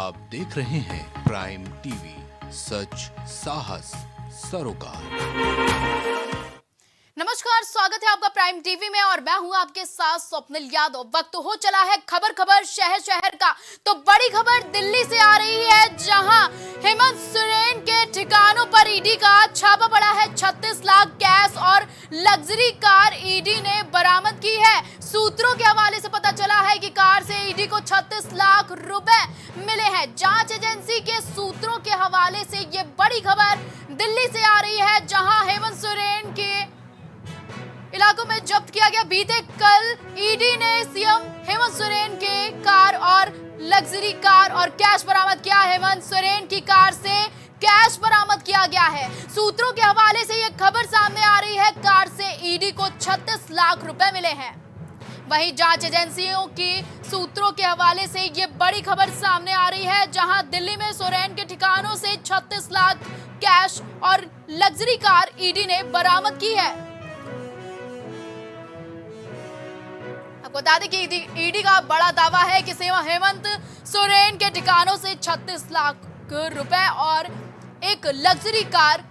आप देख रहे हैं प्राइम टीवी, सच साहस सरोकार। नमस्कार, स्वागत है आपका प्राइम टीवी में और मैं हूं आपके साथ स्वप्निल यादव। वक्त हो चला है खबर शहर शहर का। तो बड़ी खबर दिल्ली से आ रही है, जहां हेमंत सोरेन के ठिकानों पर ईडी का छापा पड़ा है। 36 लाख कैश और लग्जरी कार ईडी ने बरामद की है। सूत्रों के हवाले से पता चला है कि कार से ईडी को 36 लाख रुपए मिले हैं। जांच एजेंसी के सूत्रों के हवाले से ये बड़ी खबर दिल्ली से आ रही है, जहां हेमंत सोरेन के इलाकों में जब्त किया गया। बीते कल ईडी ने सीएम हेमंत सोरेन के कार और लग्जरी कार और कैश बरामद किया। हेमंत सोरेन की कार से कैश बरामद किया गया है। सूत्रों के हवाले से यह खबर सामने आ रही है, कार से ईडी को 36 लाख रुपए मिले हैं। वहीं जांच एजेंसियों की सूत्रों के हवाले से ये बड़ी खबर सामने आ रही है, जहां दिल्ली में सोरेन के ठिकानों से 36 लाख कैश और लग्जरी कार ईडी ने बरामद की है। आपको बता दें कि ईडी का बड़ा दावा है कि हेमंत सोरेन के ठिकानों से 36 लाख रुपए और एक लग्जरी कार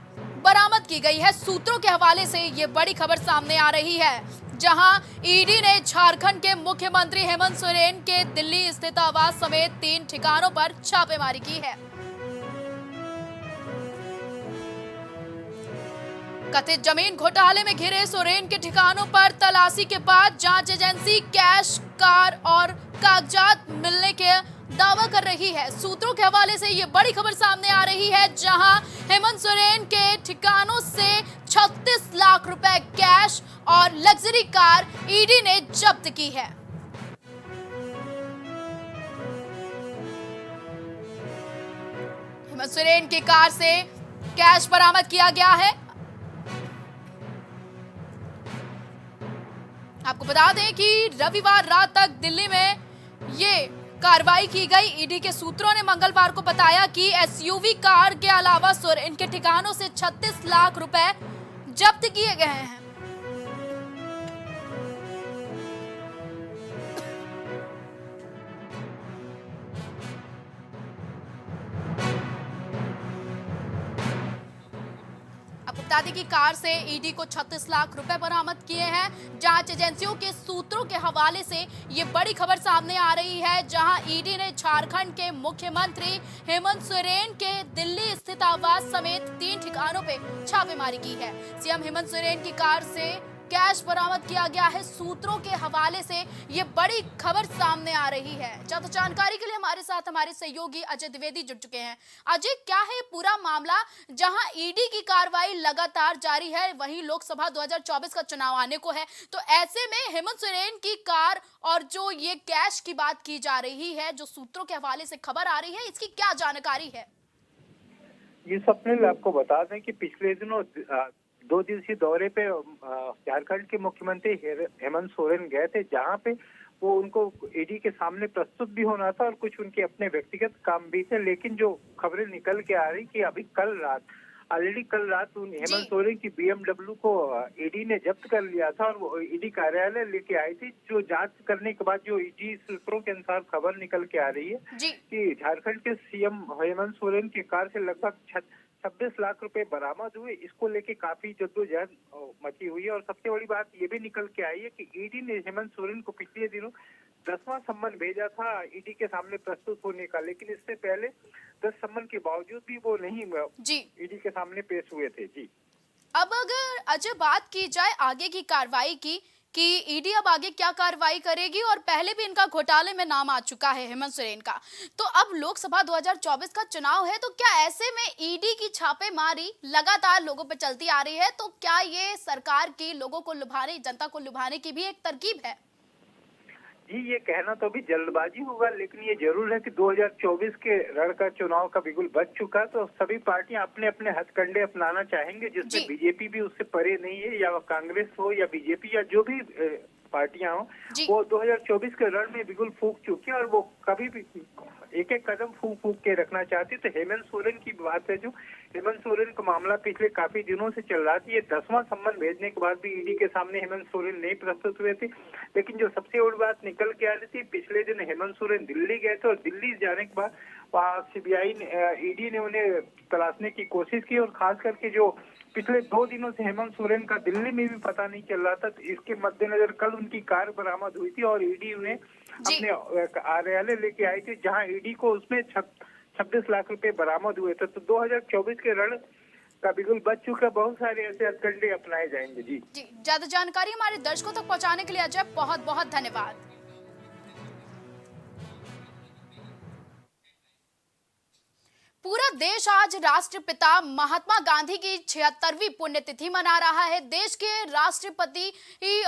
बरामद की गई है। सूत्रों के हवाले से ये बड़ी खबर सामने आ रही है, जहां ईडी ने झारखंड के मुख्यमंत्री हेमंत सोरेन के दिल्ली स्थित आवास समेत 3 ठिकानों पर छापेमारी की है। कथित जमीन घोटाले में घिरे सोरेन के ठिकानों पर तलाशी के बाद जांच एजेंसी कैश, कार और कागजात मिलने के दावा कर रही है। सूत्रों के हवाले से ये बड़ी खबर सामने आ रही है, जहां हेमंत सोरेन के ठिकानों से 36 लाख रुपए कैश और लग्जरी कार ईडी ने जब्त की है। हेमंत सोरेन की कार से कैश बरामद किया गया है। आपको बता दें कि रविवार रात तक दिल्ली में ये कार्रवाई की गई। ईडी के सूत्रों ने मंगलवार को बताया कि एसयूवी कार के अलावा सोरेन के ठिकानों से 36 लाख रुपए जब्त किए गए हैं। बता दें कि कार से ईडी को 36 लाख रुपए बरामद किए हैं। जांच एजेंसियों के सूत्रों के हवाले से ये बड़ी खबर सामने आ रही है, जहां ईडी ने झारखंड के मुख्यमंत्री हेमंत सोरेन के दिल्ली स्थित आवास समेत 3 ठिकानों पे छापेमारी की है। सीएम हेमंत सोरेन की कार से कैश बरामद किया गया है। सूत्रों के हवाले से ये बड़ी खबर सामने आ रही है। ज्यादा जानकारी के लिए हमारे साथ हमारे सहयोगी अजय द्विवेदी जुड़ चुके हैं। अजय, क्या है पूरा मामला? जहां ईडी की कार्रवाई लगातार जारी है, वहीं लोकसभा 2024 का चुनाव आने को है, तो ऐसे में हेमंत सोरेन की कार और जो ये कैश की बात की जा रही है, जो सूत्रों के हवाले से खबर आ रही है, इसकी क्या जानकारी है? ये स्वप्निल, आपको बता दें कि पिछले दिनों 2 दिवसीय दौरे पे झारखंड के मुख्यमंत्री हेमंत सोरेन गए थे, जहां पे वो उनको ईडी के सामने प्रस्तुत भी होना था और कुछ उनके अपने व्यक्तिगत काम भी थे। लेकिन जो खबरें निकल के आ रही कि अभी कल रात हेमंत सोरेन की BMW को ईडी ने जब्त कर लिया था और वो ईडी कार्यालय लेके आई थी। जो जांच करने के बाद जो ईडी सूत्रों के अनुसार खबर निकल के आ रही है कि झारखंड के सीएम हेमंत सोरेन की कार से लगभग 26 लाख रुपए बरामद हुए। इसको लेके काफी जद्दोजहद मची हुई है और सबसे बड़ी बात ये भी निकल के आई है कि ईडी ने हेमंत सोरेन को पिछले दिनों 10वां सम्मन भेजा था ईडी के सामने प्रस्तुत होने का, लेकिन इससे पहले 10 सम्मन के बावजूद भी वो नहीं ईडी के सामने पेश हुए थे। जी, अब अगर अजय बात की जाए आगे की कार्रवाई की कि ईडी अब आगे क्या कार्रवाई करेगी, और पहले भी इनका घोटाले में नाम आ चुका है हेमंत सोरेन का, तो अब लोकसभा 2024 का चुनाव है, तो क्या ऐसे में ईडी की छापेमारी लगातार लोगों पर चलती आ रही है, तो क्या ये सरकार की लोगों को लुभाने, जनता को लुभाने की भी एक तरकीब है? जी, ये कहना तो अभी जल्दबाजी होगा, लेकिन ये जरूर है कि 2024 के रण का चुनाव का बिगुल बज चुका, तो सभी पार्टियां अपने अपने हथकंडे अपनाना चाहेंगे, जिसमें बीजेपी भी उससे परे नहीं है, या कांग्रेस हो या बीजेपी या जो भी पार्टियां हों, जी। वो 2024 के रण में बिल्कुल फूंक चुकी है और वो कभी भी एक एक कदम फूंक फूंक के रखना चाहती। तो हेमंत सोरेन की बात है, जो हेमंत सोरेन का मामला पिछले काफी दिनों से चल रहा था। ये 10वां सम्मन भेजने के बाद भी ईडी के सामने हेमंत सोरेन नहीं प्रस्तुत हुए थे। लेकिन जो सबसे बड़ी बात निकल के आ रही थी, पिछले दिन हेमंत सोरेन दिल्ली गए थे और दिल्ली जाने के बाद वहाँ सीबीआई ने, ईडी ने उन्हें तलाशने की कोशिश की और खास करके जो पिछले 2 दिनों से हेमंत सोरेन का दिल्ली में भी पता नहीं चल रहा था। तो इसके मद्देनजर कल उनकी कार बरामद हुई थी और ईडी उन्हें अपने कार्यालय लेके आई थी, जहां ईडी को उसमें 26 लाख रुपए बरामद हुए थे। तो 2024 के रण का बिल्कुल बच चुका। बहुत सारे ऐसे हथकंडे अपनाए जाएंगे। जी ज्यादा जानकारी हमारे दर्शकों तक पहुंचाने के लिए अजय बहुत बहुत धन्यवाद। पूरा देश आज राष्ट्रपिता महात्मा गांधी की 76वीं पुण्यतिथि मना रहा है। देश के राष्ट्रपति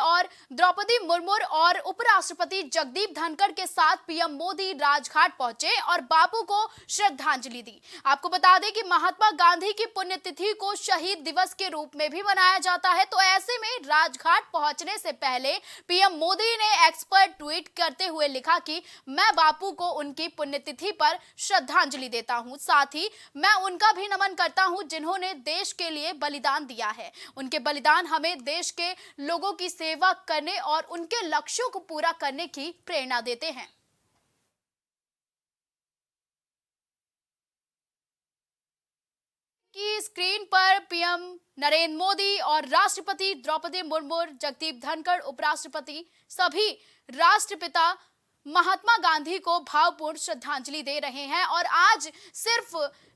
और द्रौपदी मुर्मू और उपराष्ट्रपति जगदीप धनखड़ के साथ पीएम मोदी राजघाट पहुंचे और बापू को श्रद्धांजलि दी। आपको बता दें कि महात्मा गांधी की पुण्यतिथि को शहीद दिवस के रूप में भी मनाया जाता है। तो ऐसे में राजघाट पहुंचने से पहले पीएम मोदी ने एक्स पर ट्वीट करते हुए लिखा कि मैं बापू को उनकी पुण्यतिथि पर श्रद्धांजलि देता हूं, साथ ही मैं उनका भी नमन करता हूं जिन्होंने देश के लिए बलिदान दिया है। उनके बलिदान हमें देश के लोगों की सेवा करने और उनके लक्ष्यों को पूरा करने की प्रेरणा देते हैं। की स्क्रीन पर पीएम नरेंद्र मोदी और राष्ट्रपति द्रौपदी मुर्मू, जगदीप धनखड़, उपराष्ट्रपति सभी राष्ट्रपिता महात्मा गांधी को भावपूर्ण श्रद्धांजलि दे रहे हैं। और आज सिर्फ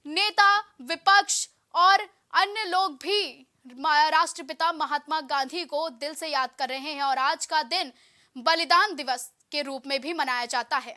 नेता, विपक्ष और अन्य लोग भी राष्ट्रपिता महात्मा गांधी को दिल से याद कर रहे हैं और आज का दिन बलिदान दिवस के रूप में भी मनाया जाता है।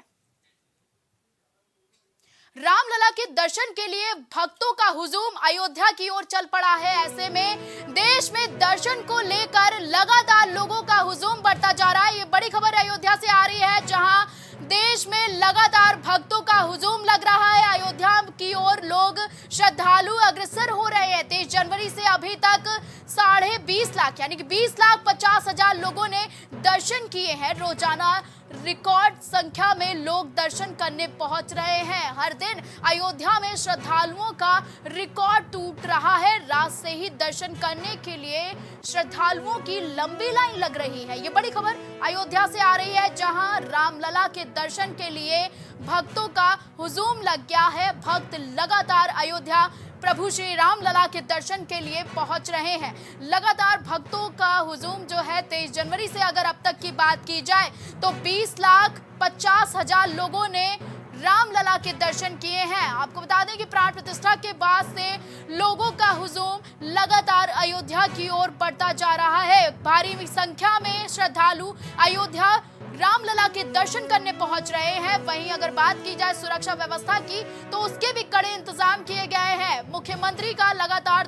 रामलला के दर्शन के लिए भक्तों का हुजूम अयोध्या की ओर चल पड़ा है। ऐसे में देश में दर्शन को लेकर लगातार लोगों का हुजूम बढ़ता जा रहा है। ये बड़ी खबर अयोध्या से आ रही है, जहां देश में लगातार भक्तों का हुजूम लग रहा है। अयोध्या की ओर लोग श्रद्धालु अग्रसर हो रहे हैं। 23 जनवरी से अभी तक 20.5 लाख यानी कि 20,50,000 लोगों ने दर्शन किए हैं। रोजाना रिकॉर्ड संख्या में लोग दर्शन करने पहुंच रहे हैं। हर दिन अयोध्या में श्रद्धालुओं का रिकॉर्ड टूट रहा है। रात से ही दर्शन करने के लिए श्रद्धालुओं की लंबी लाइन लग रही है। ये बड़ी खबर अयोध्या से आ रही है, जहां रामलला के दर्शन के लिए भक्तों का हुजूम लग गया है। भक्त लगातार अयोध्या प्रभु श्री रामलला के दर्शन के लिए पहुंच रहे हैं। लगातार भक्तों का हुजूम जो है 23 जनवरी से अगर अब तक की बात की जाए तो 20,50,000 लोगों ने रामलला के दर्शन किए हैं। आपको बता दें कि प्राण प्रतिष्ठा के बाद से लोगों का हुजूम लगातार अयोध्या की ओर बढ़ता जा रहा है। भारी संख्या में श्रद्धालु अयोध्या रामलला के दर्शन करने पहुंच रहे हैं। वहीं अगर बात की जाए सुरक्षा व्यवस्था की तो उसके भी कड़े इंतजाम किए गए हैं। मुख्यमंत्री का लगातार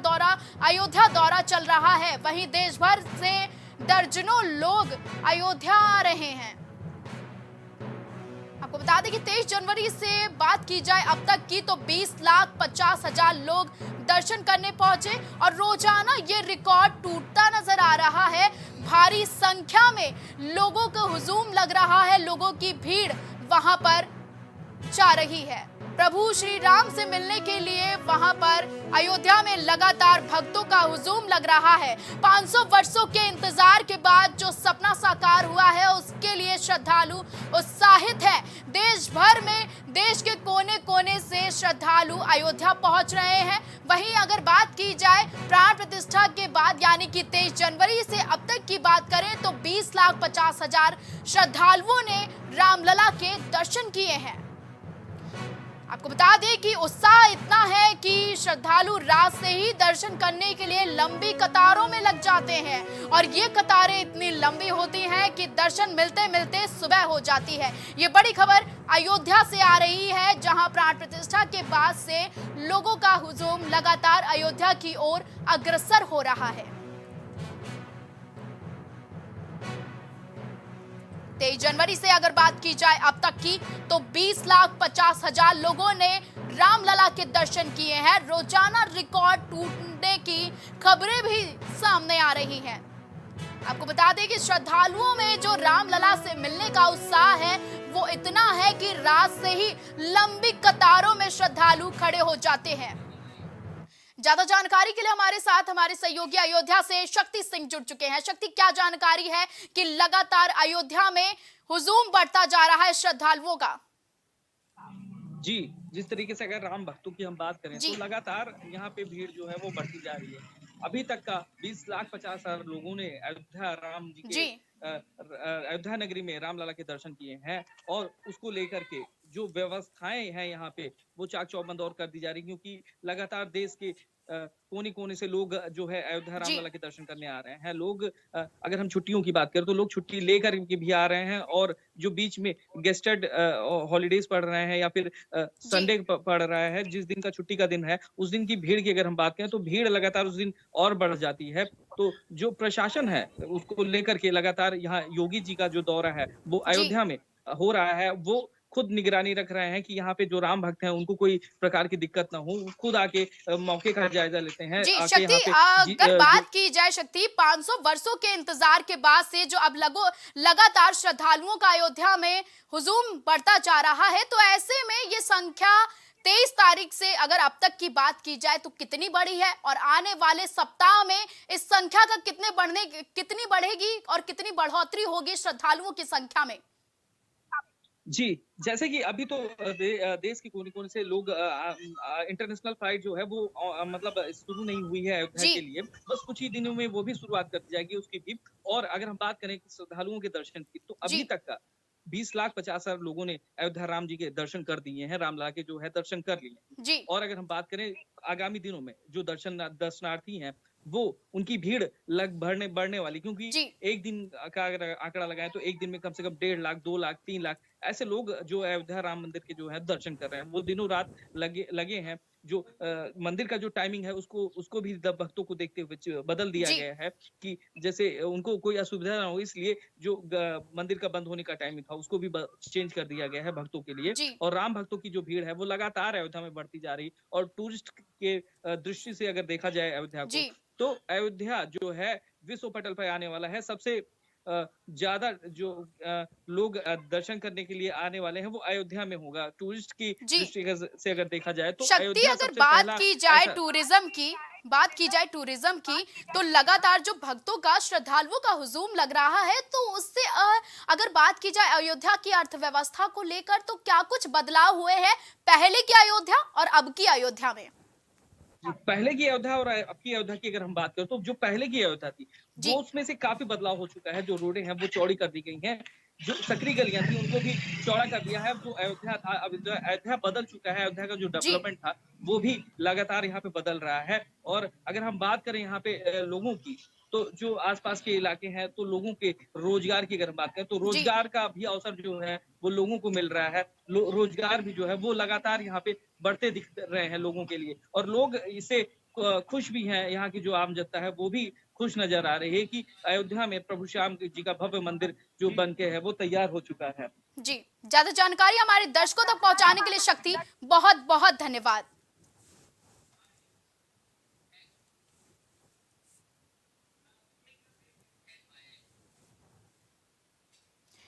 अयोध्या दौरा चल रहा है। वहीं देश भर से दर्जनों लोग अयोध्या आ रहे हैं। आपको बता दें कि 23 जनवरी से बात की जाए अब तक की तो 20,50,000 लोग दर्शन करने पहुंचे और रोजाना ये रिकॉर्ड टूटता नजर आ रहा है। भारी संख्या में लोगों का हुजूम लग रहा है, लोगों की भीड़ वहां पर जा रही है। प्रभु श्री राम से मिलने के लिए वहां पर अयोध्या में लगातार भक्तों का हुजूम लग रहा है। 500 वर्षों के इंतजार के बाद जो सपना साकार हुआ है उसके लिए श्रद्धालु उत्साहित है। देश भर में देश के कोने कोने से श्रद्धालु अयोध्या पहुंच रहे हैं। वहीं अगर बात की जाए प्राण प्रतिष्ठा के बाद यानी कि 23 जनवरी से अब तक की बात करें तो 20,50,000 श्रद्धालुओं ने रामलला के दर्शन किए हैं। आपको बता दें कि उत्साह इतना है कि श्रद्धालु रात से ही दर्शन करने के लिए लंबी कतारों में लग जाते हैं और ये कतारें इतनी लंबी होती हैं कि दर्शन मिलते मिलते सुबह हो जाती है। ये बड़ी खबर अयोध्या से आ रही है, जहां प्राण प्रतिष्ठा के बाद से लोगों का हुजूम लगातार अयोध्या की ओर अग्रसर हो रहा है। 23 जनवरी से अगर बात की जाए अब तक की तो 20,50,000 लोगों ने रामलला के दर्शन किए हैं। रोजाना रिकॉर्ड टूटने की खबरें भी सामने आ रही हैं। आपको बता दें कि श्रद्धालुओं में जो रामलला से मिलने का उत्साह है वो इतना है कि रात से ही लंबी कतारों में श्रद्धालु खड़े हो जाते हैं। ज्यादा जानकारी के लिए हमारे साथ हमारे सहयोगी अयोध्या से शक्ति सिंह जुड़ चुके हैं। शक्ति, क्या जानकारी है कि लगातार अयोध्या में हुजूम बढ़ता जा रहा है श्रद्धालुओं का? जी, जिस तरीके से अगर राम भक्तों की हम बात करें तो लगातार यहाँ पे भीड़ जो है वो बढ़ती जा रही है। अभी तक का 20,50,000 लोगों ने अयोध्या राम जी के अयोध्या नगरी में रामलला के दर्शन किए हैं और उसको लेकर के जो व्यवस्थाएं हैं यहाँ पे वो चाक चौबंद और कर दी जा रही, क्योंकि लगातार देश के कोने कोने से लोग जो है अयोध्या रामलला के दर्शन करने आ रहे हैं। लोग अगर हम छुट्टियों की बात करें तो लोग छुट्टी लेकर के भी आ रहे हैं और जो बीच में गेस्टेड हॉलीडेज पड़ रहे हैं या फिर संडे पड़ रहा है, जिस दिन का छुट्टी का दिन है उस दिन की भीड़ की अगर हम बात करें तो भीड़ लगातार उस दिन और बढ़ जाती है। तो जो प्रशासन है उसको लेकर के लगातार यहाँ योगी जी का जो दौरा है वो अयोध्या में हो रहा है, वो खुद निगरानी रख रहे हैं कि यहाँ पे जो राम भक्त हैं उनको कोई प्रकार की दिक्कत ना हो। खुद आके मौके का जायजा लेते हैं। जी शक्ति, अगर बात की जाए शक्ति, 500 वर्षों के इंतजार के बाद से जो अब लगातार श्रद्धालुओं का अयोध्या में हुजूम बढ़ता जा रहा है, तो ऐसे में ये संख्या 23 तारीख से अगर अब तक की बात की जाए तो कितनी बढ़ी है और आने वाले सप्ताह में इस संख्या का कितनी बढ़ेगी और कितनी बढ़ोतरी होगी श्रद्धालुओं की संख्या में? जी, जैसे कि अभी तो देश के कोने-कोने से लोग इंटरनेशनल फ्लाइट जो है वो मतलब शुरू नहीं हुई है अयोध्या के लिए। बस कुछ ही दिनों में वो भी शुरुआत कर दी जाएगी उसकी भी। और अगर हम बात करें कि श्रद्धालुओं के दर्शन की, तो अभी तक का 20,50,000 लोगों ने अयोध्या राम जी के दर्शन कर दिए हैं, रामलला के जो है दर्शन कर लिए हैं। और अगर हम बात करें आगामी दिनों में जो दर्शनार्थी हैं वो उनकी भीड़ बढ़ने वाली, क्योंकि एक दिन का अगर आंकड़ा लगाएं तो एक दिन में कम से कम 1.5 लाख, 2 लाख, 3 लाख ऐसे लोग जो अयोध्या राम मंदिर के जो है दर्शन कर रहे हैं। वो दिनों रात लगे हैं। जो मंदिर का जो टाइमिंग है उसको भी भक्तों को देखते हुए बदल दिया गया है कि जैसे उनको कोई असुविधा ना हो, इसलिए जो मंदिर का बंद होने का टाइमिंग था उसको भी चेंज कर दिया गया है भक्तों के लिए। और राम भक्तों की जो भीड़ है वो लगातार अयोध्या में बढ़ती जा रही। और टूरिस्ट के दृष्टि से अगर देखा जाए अयोध्या को, तो अयोध्या जो है विश्व पटल पर आने वाला है। सबसे ज्यादा जो लोग दर्शन करने के लिए आने वाले हैं वो अयोध्या में होगा। टूरिस्ट की दृष्टि से अगर देखा जाए तो शक्ति, अगर बात की जाए टूरिज्म की तो लगातार जो भक्तों का, श्रद्धालुओं का हुजूम लग रहा है, तो उससे अगर बात की जाए अयोध्या की अर्थव्यवस्था को लेकर तो क्या कुछ बदलाव हुए हैं पहले की अयोध्या और अब की अयोध्या में? पहले की अयोध्या और अब की अयोध्या की अगर हम बात करें तो जो पहले की अयोध्या थी वो उसमें से काफी बदलाव हो चुका है। जो रोडें हैं वो चौड़ी कर दी गई हैं, जो सकरी गलियां थी उनको भी चौड़ा कर दिया है। जो अयोध्या था, अब अयोध्या बदल चुका है। अयोध्या का जो डेवलपमेंट था वो भी लगातार यहाँ पे बदल रहा है। और अगर हम बात करें यहाँ पे लोगों की, तो जो आसपास के इलाके हैं तो लोगों के रोजगार की अगर बात करें तो रोजगार का भी अवसर जो है वो लोगों को मिल रहा है। रोजगार भी जो है वो लगातार यहाँ पे बढ़ते दिख रहे हैं लोगों के लिए, और लोग इससे खुश भी हैं। यहाँ की जो आम जनता है वो भी खुश नजर आ रही है कि अयोध्या में प्रभु श्याम जी का भव्य मंदिर जो बन के है वो तैयार हो चुका है। जी, ज्यादा जानकारी हमारे दर्शकों तक पहुंचाने के लिए शक्ति बहुत बहुत धन्यवाद।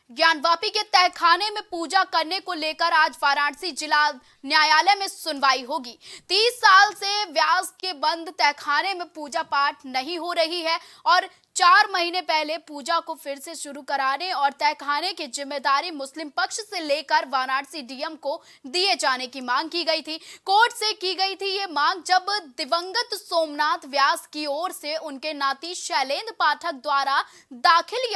ज्ञानवापी के तहखाने में पूजा करने को लेकर आज वाराणसी जिला न्यायालय में सुनवाई होगी। 30 साल से व्यास के बंद तहखाने में पूजा पाठ नहीं हो रही है और 4 महीने पहले पूजा को फिर से शुरू कराने और तहखाने की जिम्मेदारी मुस्लिम पक्ष से लेकर वाराणसी डीएम को दिए जाने की मांग की गई थी। कोर्ट से की गई थी ये मांग जब दिवंगत सोमनाथ व्यास की ओर से उनके नाती शैलेंद्र पाठक द्वारा दाखिल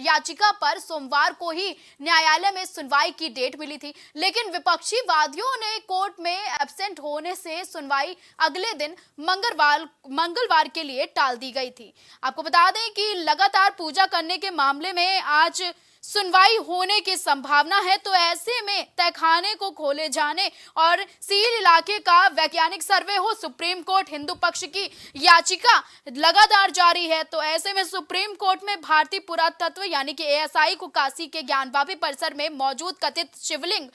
याचिका पर सोमवार को ही न्यायालय में सुनवाई की डेट मिली थी, लेकिन विपक्षी वादियों ने कोर्ट में एब्सेंट होने से सुनवाई अगले दिन मंगलवार के लिए टाल दी गई थी। आपको बता दें कि लगातार पूजा करने के मामले में आज सुनवाई होने की संभावना है, तो ऐसे में तहखाने को खोले जाने और सील इलाके का वैज्ञानिक सर्वे हो, सुप्रीम कोर्ट हिंदू पक्ष की याचिका लगातार जारी है। तो ऐसे में सुप्रीम कोर्ट में भारतीय पुरातत्व यानी कि एएसआई को काशी के ज्ञानवापी परिसर में मौजूद कथित शिवलिंग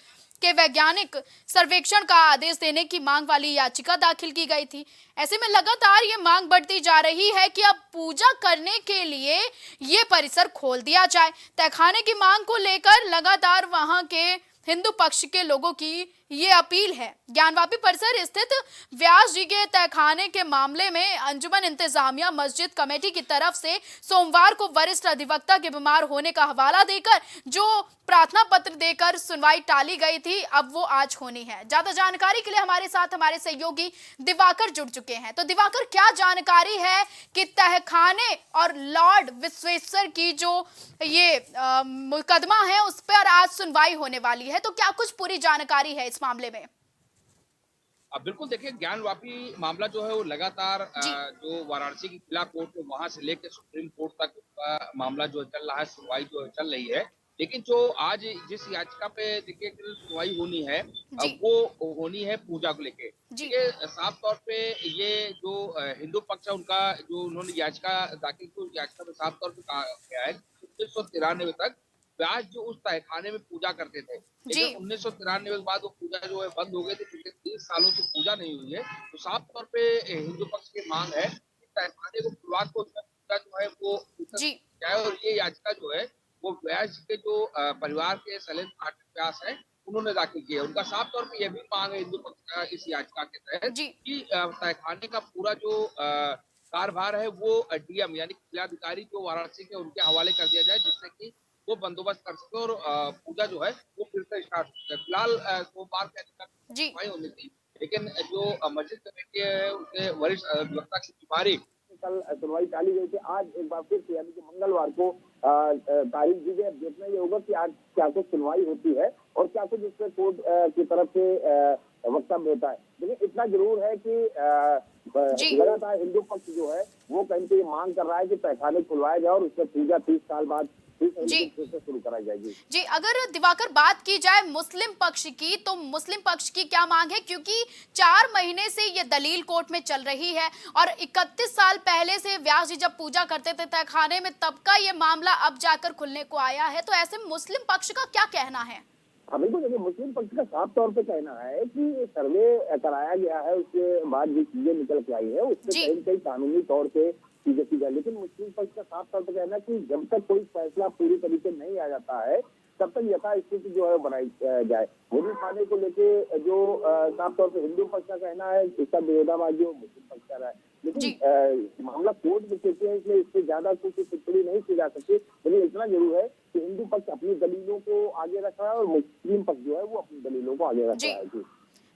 के वैज्ञानिक सर्वेक्षण का आदेश देने की मांग वाली याचिका दाखिल की गई थी। ऐसे में लगातार ये मांग बढ़ती जा रही है कि अब पूजा करने के लिए ये परिसर खोल दिया जाए। तहखाने की मांग को लेकर लगातार वहां के हिंदू पक्ष के लोगों की ये अपील है। ज्ञानवापी परिसर स्थित व्यास जी के तहखाने के मामले में अंजुमन इंतजामिया मस्जिद कमेटी की तरफ से सोमवार को वरिष्ठ अधिवक्ता के बीमार होने का हवाला देकर जो प्रार्थना पत्र देकर सुनवाई टाली गई थी, अब वो आज होनी है। ज्यादा जानकारी के लिए हमारे साथ हमारे सहयोगी दिवाकर जुड़ चुके हैं। तो दिवाकर, क्या जानकारी है कि तहखाने और लॉर्ड विश्वेश्वर की जो ये मुकदमा है उस पर आज सुनवाई होने वाली है, तो क्या कुछ पूरी जानकारी है इस मामले में? अब बिल्कुल देखिए, ज्ञानवापी मामला जो है वो लगातार जो वाराणसी की किला कोर्ट है वहां से लेकर सुप्रीम कोर्ट तक उसका मामला जो चल रहा है, सुनवाई जो चल रही है। लेकिन जो आज जिस याचिका पे देखिए सुनवाई होनी है वो होनी है पूजा को लेके। ये साफ तौर पे ये जो हिंदू पक्ष है उनका जो उन्होंने याचिका दाखिल की, उस याचिका में साफ तौर पे कहा गया है 1993 तक व्यास जो उस तहखाने में पूजा करते थे, लेकिन 1993 के बाद वो पूजा जो है बंद हो गई थी। पिछले 30 सालों से पूजा नहीं हुई है। तो साफ तौर पे हिंदू पक्ष की मांग है कि तहखाने को खुलवा को पूजा जो है वो जाए। और ये याचिका जो है वो व्यास जी के जो परिवार के शैलेंद्र पाठक व्यास है उन्होंने दाखिल की है। उनका साफ तौर पे यह भी मांग है हिंदू पक्ष का इस याचिका के तहत कि तहखाने का पूरा जो कार्यभार है वो डीएम यानी जिलाधिकारी जो वाराणसी के उनके हवाले कर दिया जाए, जिससे कि वो बंदोबस्त कर सके और पूजा जो है वो फिर से स्टार्ट हो सके। फिलहाल सोमवार के सुनवाई होनी थी, लेकिन जो मस्जिद कमेटी है उसके वरिष्ठ अधिवक्ता की बीमारी कल सुनवाई टाली गई थी। आज एक बार फिर से यानी कि मंगलवार को तारीख दी गई। देखना ये होगा कि आज क्या कुछ सुनवाई होती है और क्या कुछ इसमें कोर्ट की तरफ से वक्तव्य होता है। लेकिन इतना जरूर है कि लगातार हिंदू पक्ष जो है वो कहीं पे मांग कर रहा है कि तहखाने खुलवाया जाए और उसमें पूजा 30 साल बाद शुरू कराई जाएगी। जी, अगर दिवाकर बात की जाए मुस्लिम पक्ष की, तो मुस्लिम पक्ष की क्या मांग है? क्योंकि 4 महीने से ये दलील कोर्ट में चल रही है और 31 साल पहले से व्यास जी जब पूजा करते थे तहखाने में तब का ये मामला अब जाकर खुलने को आया है। तो ऐसे मुस्लिम पक्ष का क्या कहना है? हाँ बिल्कुल, देखिए मुस्लिम पक्ष का साफ तौर पे कहना है कि सर्वे कराया गया है, उसके बाद जो चीजें निकल के आई है उससे कहीं कानूनी तौर पे चीजें की जाए। लेकिन मुस्लिम पक्ष का साफ तौर पर कहना है कि जब तक कोई फैसला पूरी तरीके नहीं आ जाता है तब तक यथास्थिति जो है बनाई जाए। मुस्लिम खाने को लेके जो साफ तौर पर हिंदू पक्ष का कहना है इसका विरोधाभास जो मुस्लिम पक्ष का रहा है। लेकिन मामला कोर्ट में केस है, इसलिए इससे ज्यादा कुछ टिप्पणी नहीं की जा सकती। लेकिन इतना जरूर है कि हिंदू पक्ष अपनी दलीलों को आगे रख रहा है और मुस्लिम पक्ष जो है वो अपनी दलीलों को आगे रख रहा है।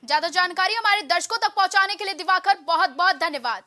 ज्यादा जानकारी हमारे दर्शकों तक पहुंचाने के लिए दिवाकर बहुत बहुत धन्यवाद।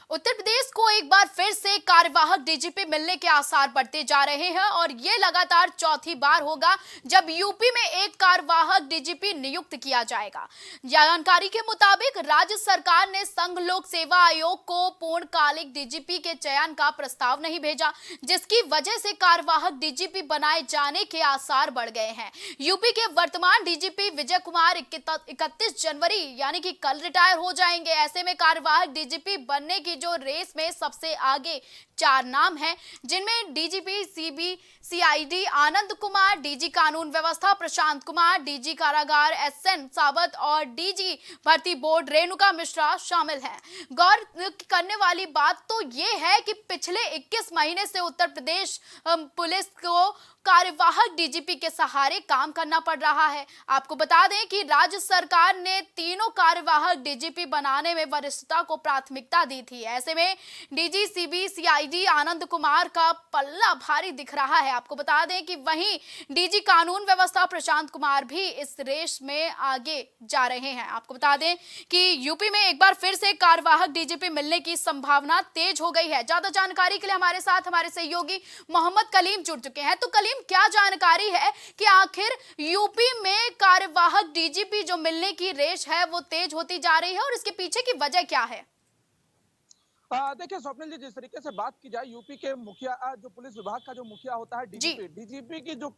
उत्तर प्रदेश को एक बार फिर से कार्यवाहक डीजीपी मिलने के आसार बढ़ते जा रहे हैं और ये लगातार चौथी बार होगा जब यूपी में एक कार्यवाहक डीजीपी नियुक्त किया जाएगा। जानकारी के मुताबिक राज्य सरकार ने संघ लोक सेवा आयोग को पूर्णकालिक डीजीपी के चयन का प्रस्ताव नहीं भेजा, जिसकी वजह से कार्यवाहक डीजीपी बनाए जाने के आसार बढ़ गए हैं। यूपी के वर्तमान डीजीपी विजय कुमार 31 जनवरी यानी कि कल रिटायर हो जाएंगे। ऐसे में कार्यवाहक डीजीपी बनने की जो रेस में सबसे आगे 4 नाम हैं, जिनमें DGP CBCID Anand Kumar, DG कानून व्यवस्था प्रशांत कुमार, डीजी कारागार एसएन सावत और डीजी भर्ती बोर्ड रेणुका मिश्रा शामिल हैं। गौर करने वाली बात तो ये है कि पिछले 21 महीने से उत्तर प्रदेश पुलिस को कार्यवाहक डीजीपी के सहारे काम करना पड़ रहा है। आपको बता दें कि राज्य सरकार ने तीनों कार्यवाहक डीजीपी बनाने में वरिष्ठता को प्राथमिकता दी थी। ऐसे में डीजी सीबीसीआईडी आनंद कुमार का पल्ला भारी दिख रहा है। आपको बता दें कि वहीं डीजी कानून व्यवस्था प्रशांत कुमार भी इस रेस में आगे जा रहे हैं। आपको बता दें कि यूपी में एक बार फिर से कार्यवाहक डीजीपी मिलने की संभावना तेज हो गई है। ज्यादा जानकारी के लिए हमारे साथ हमारे सहयोगी मोहम्मद कलीम जुड़ चुके हैं। तो कलीम, क्या जानकारी है कि आखिर यूपी में कार्यवाहक डीजीपी जो मिलने की रेस है वो तेज होती जा रही है और इसके पीछे की वजह क्या है? देखिए स्वप्निल जी, जिस तरीके से बात की जाए यूपी के मुखिया जो पुलिस विभाग का जो मुखिया होता है जी डीजीपी की जो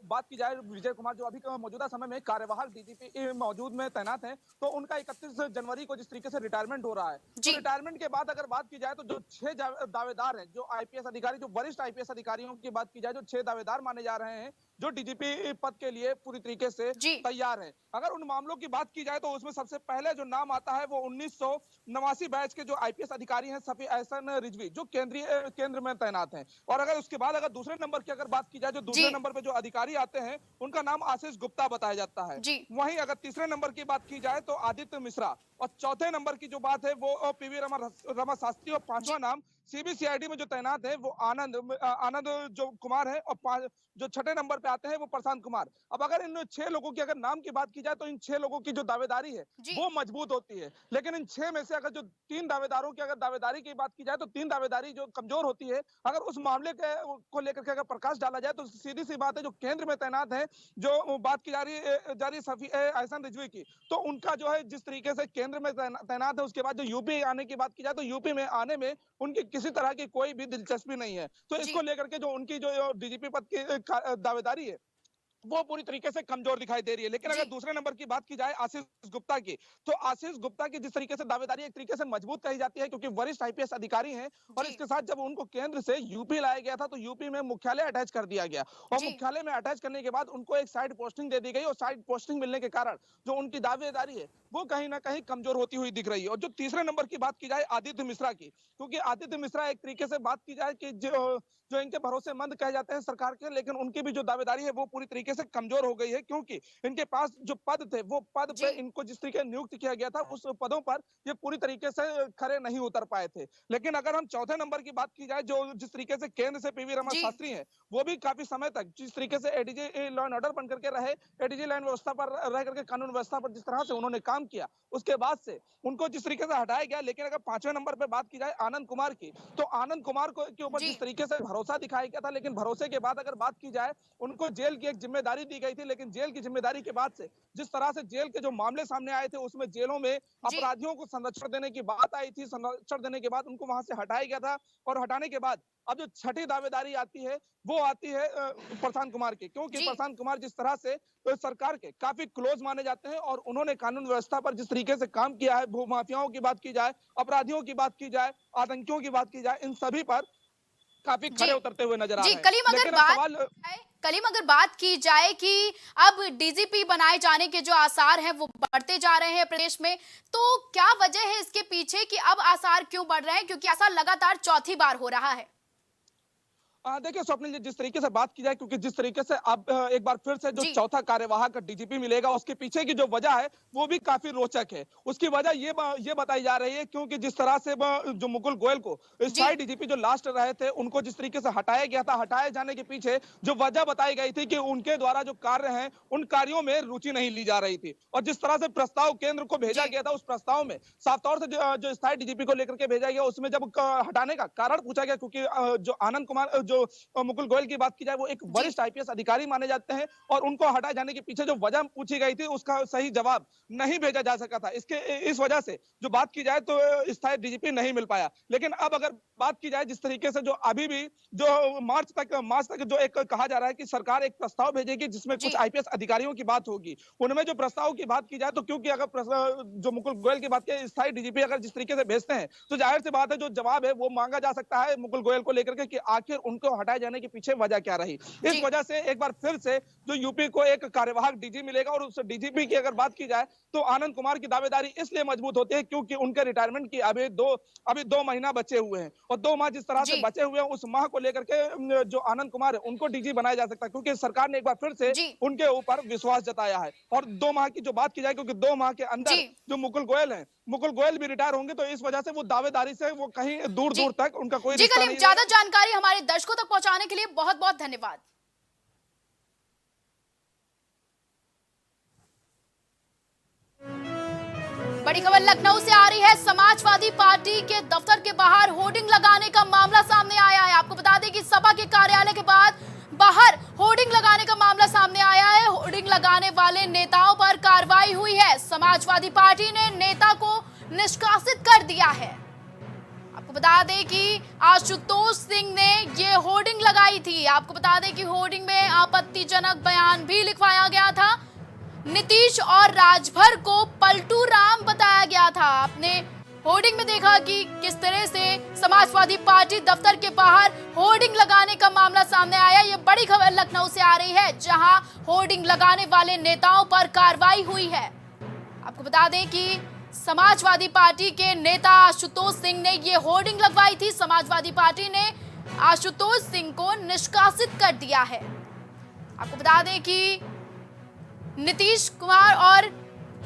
बात की जाए, विजय कुमार जो अभी का मौजूदा समय में कार्यवाहक डीजीपी मौजूद में तैनात हैं, तो उनका 31 जनवरी को जिस तरीके से रिटायरमेंट हो रहा है, तो जी रिटायरमेंट के बाद अगर बात की जाए तो जो 6 दावेदार हैं, जो आईपीएस अधिकारी, जो वरिष्ठ आईपीएस अधिकारियों की बात की जाए, जो 6 दावेदार माने जा रहे हैं जो डीजीपी पद के लिए पूरी तरीके से जी तैयार है। अगर उन मामलों की बात की जाए तो उसमें सबसे पहले जो नाम आता है वो 1989 बैच के जो आईपीएस अधिकारी हैं सफी एहसन रिजवी, जो केंद्र में तैनात हैं। और अगर उसके बाद अगर दूसरे नंबर की अगर बात की जाए, जो दूसरे जी नंबर पे जो अधिकारी आते हैं उनका नाम आशीष गुप्ता बताया जाता है। जी वहीं अगर तीसरे नंबर की बात की जाए तो आदित्य मिश्रा, और चौथे नंबर की जो बात है वो पीवी रमा शास्त्री, और पांचवा नाम सीबीसीआईडी में जो तैनात है वो आनंद जो कुमार है, और जो छठे नंबर पे आते हैं वो प्रशांत कुमार। अब अगर इन 6 लोगों की अगर नाम की बात की जाए तो इन 6 लोगों की जो दावेदारी है जी वो मजबूत होती है, लेकिन इन 6 में से अगर जो 3 दावेदारों की अगर दावेदारी की बात की जाए तो 3 दावेदारी जो कमजोर होती है। अगर उस मामले को लेकर के अगर प्रकाश डाला जाए तो सीधी सी बात है, जो केंद्र में तैनात है, जो बात की जा रही सफी एहसन रिजवी की, तो उनका जो है जिस तरीके से केंद्र में तैनात है, उसके बाद जो यूपी आने की बात की जाए तो यूपी में आने में उनकी किसी तरह की कोई भी दिलचस्पी नहीं है। तो जी इसको लेकर के जो उनकी जो डीजीपी पद की दावेदारी है वो पूरी तरीके से कमजोर दिखाई दे रही है। लेकिन अगर जी दूसरे नंबर की बात की जाए आशीष गुप्ता की, तो आशीष गुप्ता की जिस तरीके से दावेदारी एक तरीके से मजबूत कही जाती है, क्योंकि वरिष्ठ आईपीएस अधिकारी हैं, और जी इसके साथ जब उनको केंद्र से यूपी लाया गया था तो यूपी में मुख्यालय अटैच कर दिया गया, और जी मुख्यालय में अटैच करने के बाद उनको एक साइड पोस्टिंग दे दी गई, और साइड पोस्टिंग मिलने के कारण जो उनकी दावेदारी है वो कहीं ना कहीं कमजोर होती हुई दिख रही है। और जो तीसरे नंबर की बात की जाए आदित्य मिश्रा की, क्योंकि आदित्य मिश्रा एक तरीके से बात की जाए कि जो इनके भरोसेमंद कहे जाते हैं सरकार के, लेकिन उनकी भी जो दावेदारी है वो पूरी तरीके से कमजोर हो गई है, क्योंकि इनके पास जो पद थे वो पद जी पे इनको जिस तरीके नियुक्त किया गया था उस पदों पर ये पूरी तरीके से खरे नहीं उतर पाए थे। लेकिन अगर हम चौथे नंबर की बात की जाए, जो जिस तरीके से केंद्र से पीवी रमा जी शास्त्री है, वो भी काफी समय तक जिस तरीके से एडीजी लॉ एंड ऑर्डर बन करके रहे, एडीजी लैंड व्यवस्था पर रह करके कानून व्यवस्था पर जिस तरह से उन्होंने काम किया, उसके बाद से उनको जिस तरीके से हटाया गया। लेकिन अगर पांचवें नंबर पर बात की जाए आनंद कुमार की, तो आनंद कुमार को के ऊपर जी जिस तरीके से भरोसा दिखाया गया था, लेकिन भरोसे के बाद अगर बात की जाए उनको जेल की एक जिम्मेदारी दी गई थी, लेकिन जेल की जिम्मेदारी के बाद से जिस तरह से जेल के जो मामले सामने आए थे उसमें जेलों में जी अपराधियों को संरक्षण देने की बात आई थी, संरक्षण देने के बाद उनको वहां से हटाया गया था। और हटाने के बाद अब जो छठी दावेदारी आती है वो आती है प्रशांत कुमार की, क्योंकि जी प्रशांत कुमार जिस तरह से तो सरकार के काफी क्लोज माने जाते हैं, और उन्होंने कानून व्यवस्था पर जिस तरीके से काम किया है, भूमाफियाओं की बात की जाए, अपराधियों की बात की जाए, आतंकियों की बात की जाए, इन सभी पर काफी जी खरे उतरते हुए नजर आ जी रहे हैं। कलीम अगर लेकिन अब बात सवाल जाए कलीम अगर बात की जाए कि अब डीजीपी बनाए जाने के जो आसार हैं वो बढ़ते जा रहे हैं प्रदेश में, तो क्या वजह है इसके पीछे कि अब आसार क्यों बढ़ रहे हैं, क्योंकि ऐसा लगातार चौथी बार हो रहा है। देखिए स्वप्निल जी, जिस तरीके से बात की जाए, क्योंकि जिस तरीके से अब एक बार फिर से जो जी चौथा कार्यवाहक डीजीपी मिलेगा उसके पीछे की जो वजह है वो भी काफी रोचक है। उसकी वजह ये बताई जा रही है, क्योंकि जिस तरह से जो मुकुल गोयल को जी स्थायी डीजीपी जो लास्ट रहे थे उनको जिस तरीके से हटाया गया था, हटाए जाने के पीछे जो वजह बताई गई थी कि उनके द्वारा जो कार्य हैं उन कार्यों में रुचि नहीं ली जा रही थी, और जिस तरह से प्रस्ताव केंद्र को भेजा जी गया था उस प्रस्ताव में साफ तौर से जो स्थायी डीजीपी को लेकर के भेजा गया उसमें जब हटाने का कारण पूछा गया, क्योंकि जो आनंद कुमार जो मुकुल गोयल की बात की जाए वो एक जी वरिष्ठ आईपीएस अधिकारी माने जाते हैं, और उनको हटाए जाने के पीछे जो वजह पूछी गई थी उसका सही जवाब नहीं भेजा जा सका था। इस वजह से जो बात की जाए तो स्थायी डीजीपी नहीं मिल पाया। लेकिन अब अगर बात की जाए जिस तरीके से जो अभी भी जो मार्च तक जो एक कहा जा रहा है कि सरकार एक प्रस्ताव भेजेगी जिसमें जी कुछ आईपीएस अधिकारियों की बात होगी, उनमें जो प्रस्ताव की बात की जाए तो क्योंकि अगर जो मुकुल गोयल की बात की स्थायी डीजीपी अगर जिस तरीके से भेजते हैं तो जाहिर सी बात है जो जवाब है वो मांगा जा सकता है मुकुल गोयल को लेकर के कि आखिर उनको हटाए जाने के पीछे वजह क्या रही। इस जी वजह से एक बार फिर से जो यूपी को एक कार्यवाहक डीजी मिलेगा, और उस डीजीपी की अगर बात की जाए तो आनंद कुमार की दावेदारी इसलिए मजबूत होती है क्योंकि उनके रिटायरमेंट की अभी दो महीना बचे हुए हैं, और 2 माह जिस तरह से जी बचे हुए हैं उस माह को लेकर के जो आनंद कुमार है उनको डीजी बनाया जा सकता है, क्योंकि सरकार ने एक बार फिर से जी उनके ऊपर विश्वास जताया है। और 2 माह की जो बात की जाए, क्योंकि 2 माह के अंदर जी जो मुकुल गोयल भी रिटायर होंगे, तो इस वजह से वो दावेदारी से वो कहीं दूर जी दूर तक उनका कोई जी रिश्ता कलीम, नहीं ज्यादा रहेगा। जानकारी हमारे दर्शकों तक पहुंचाने के लिए बहुत बहुत धन्यवाद। बड़ी खबर लखनऊ से आ रही है। समाजवादी पार्टी के दफ्तर के बाहर होर्डिंग लगाने का मामला सामने आया है। आपको बता दें कि सपा के कार्यालय के बाद बाहर होर्डिंग लगाने का मामला सामने आया है। होर्डिंग लगाने वाले नेताओं पर कार्रवाई हुई है। समाजवादी पार्टी ने नेता को निष्कासित कर दिया है। बता दें कि आशुतोष सिंह ने ये होर्डिंग लगाई थी। आपको बता दें कि होर्डिंग में आपत्तिजनक बयान भी लिखवाया गया था। नीतीश और राजभर को पलटू राम बताया गया था। आपने होर्डिंग में देखा कि किस तरह से समाजवादी पार्टी दफ्तर के बाहर होर्डिंग लगाने का मामला सामने आया। ये बड़ी खबर लखनऊ से आ रही है, जहां होर्डिंग लगाने वाले नेताओं पर कार्रवाई हुई है। आपको बता दें कि समाजवादी पार्टी के नेता आशुतोष सिंह ने ये होर्डिंग लगवाई थी। समाजवादी पार्टी ने आशुतोष सिंह को निष्कासित कर दिया है। आपको बता दें कि नीतीश कुमार और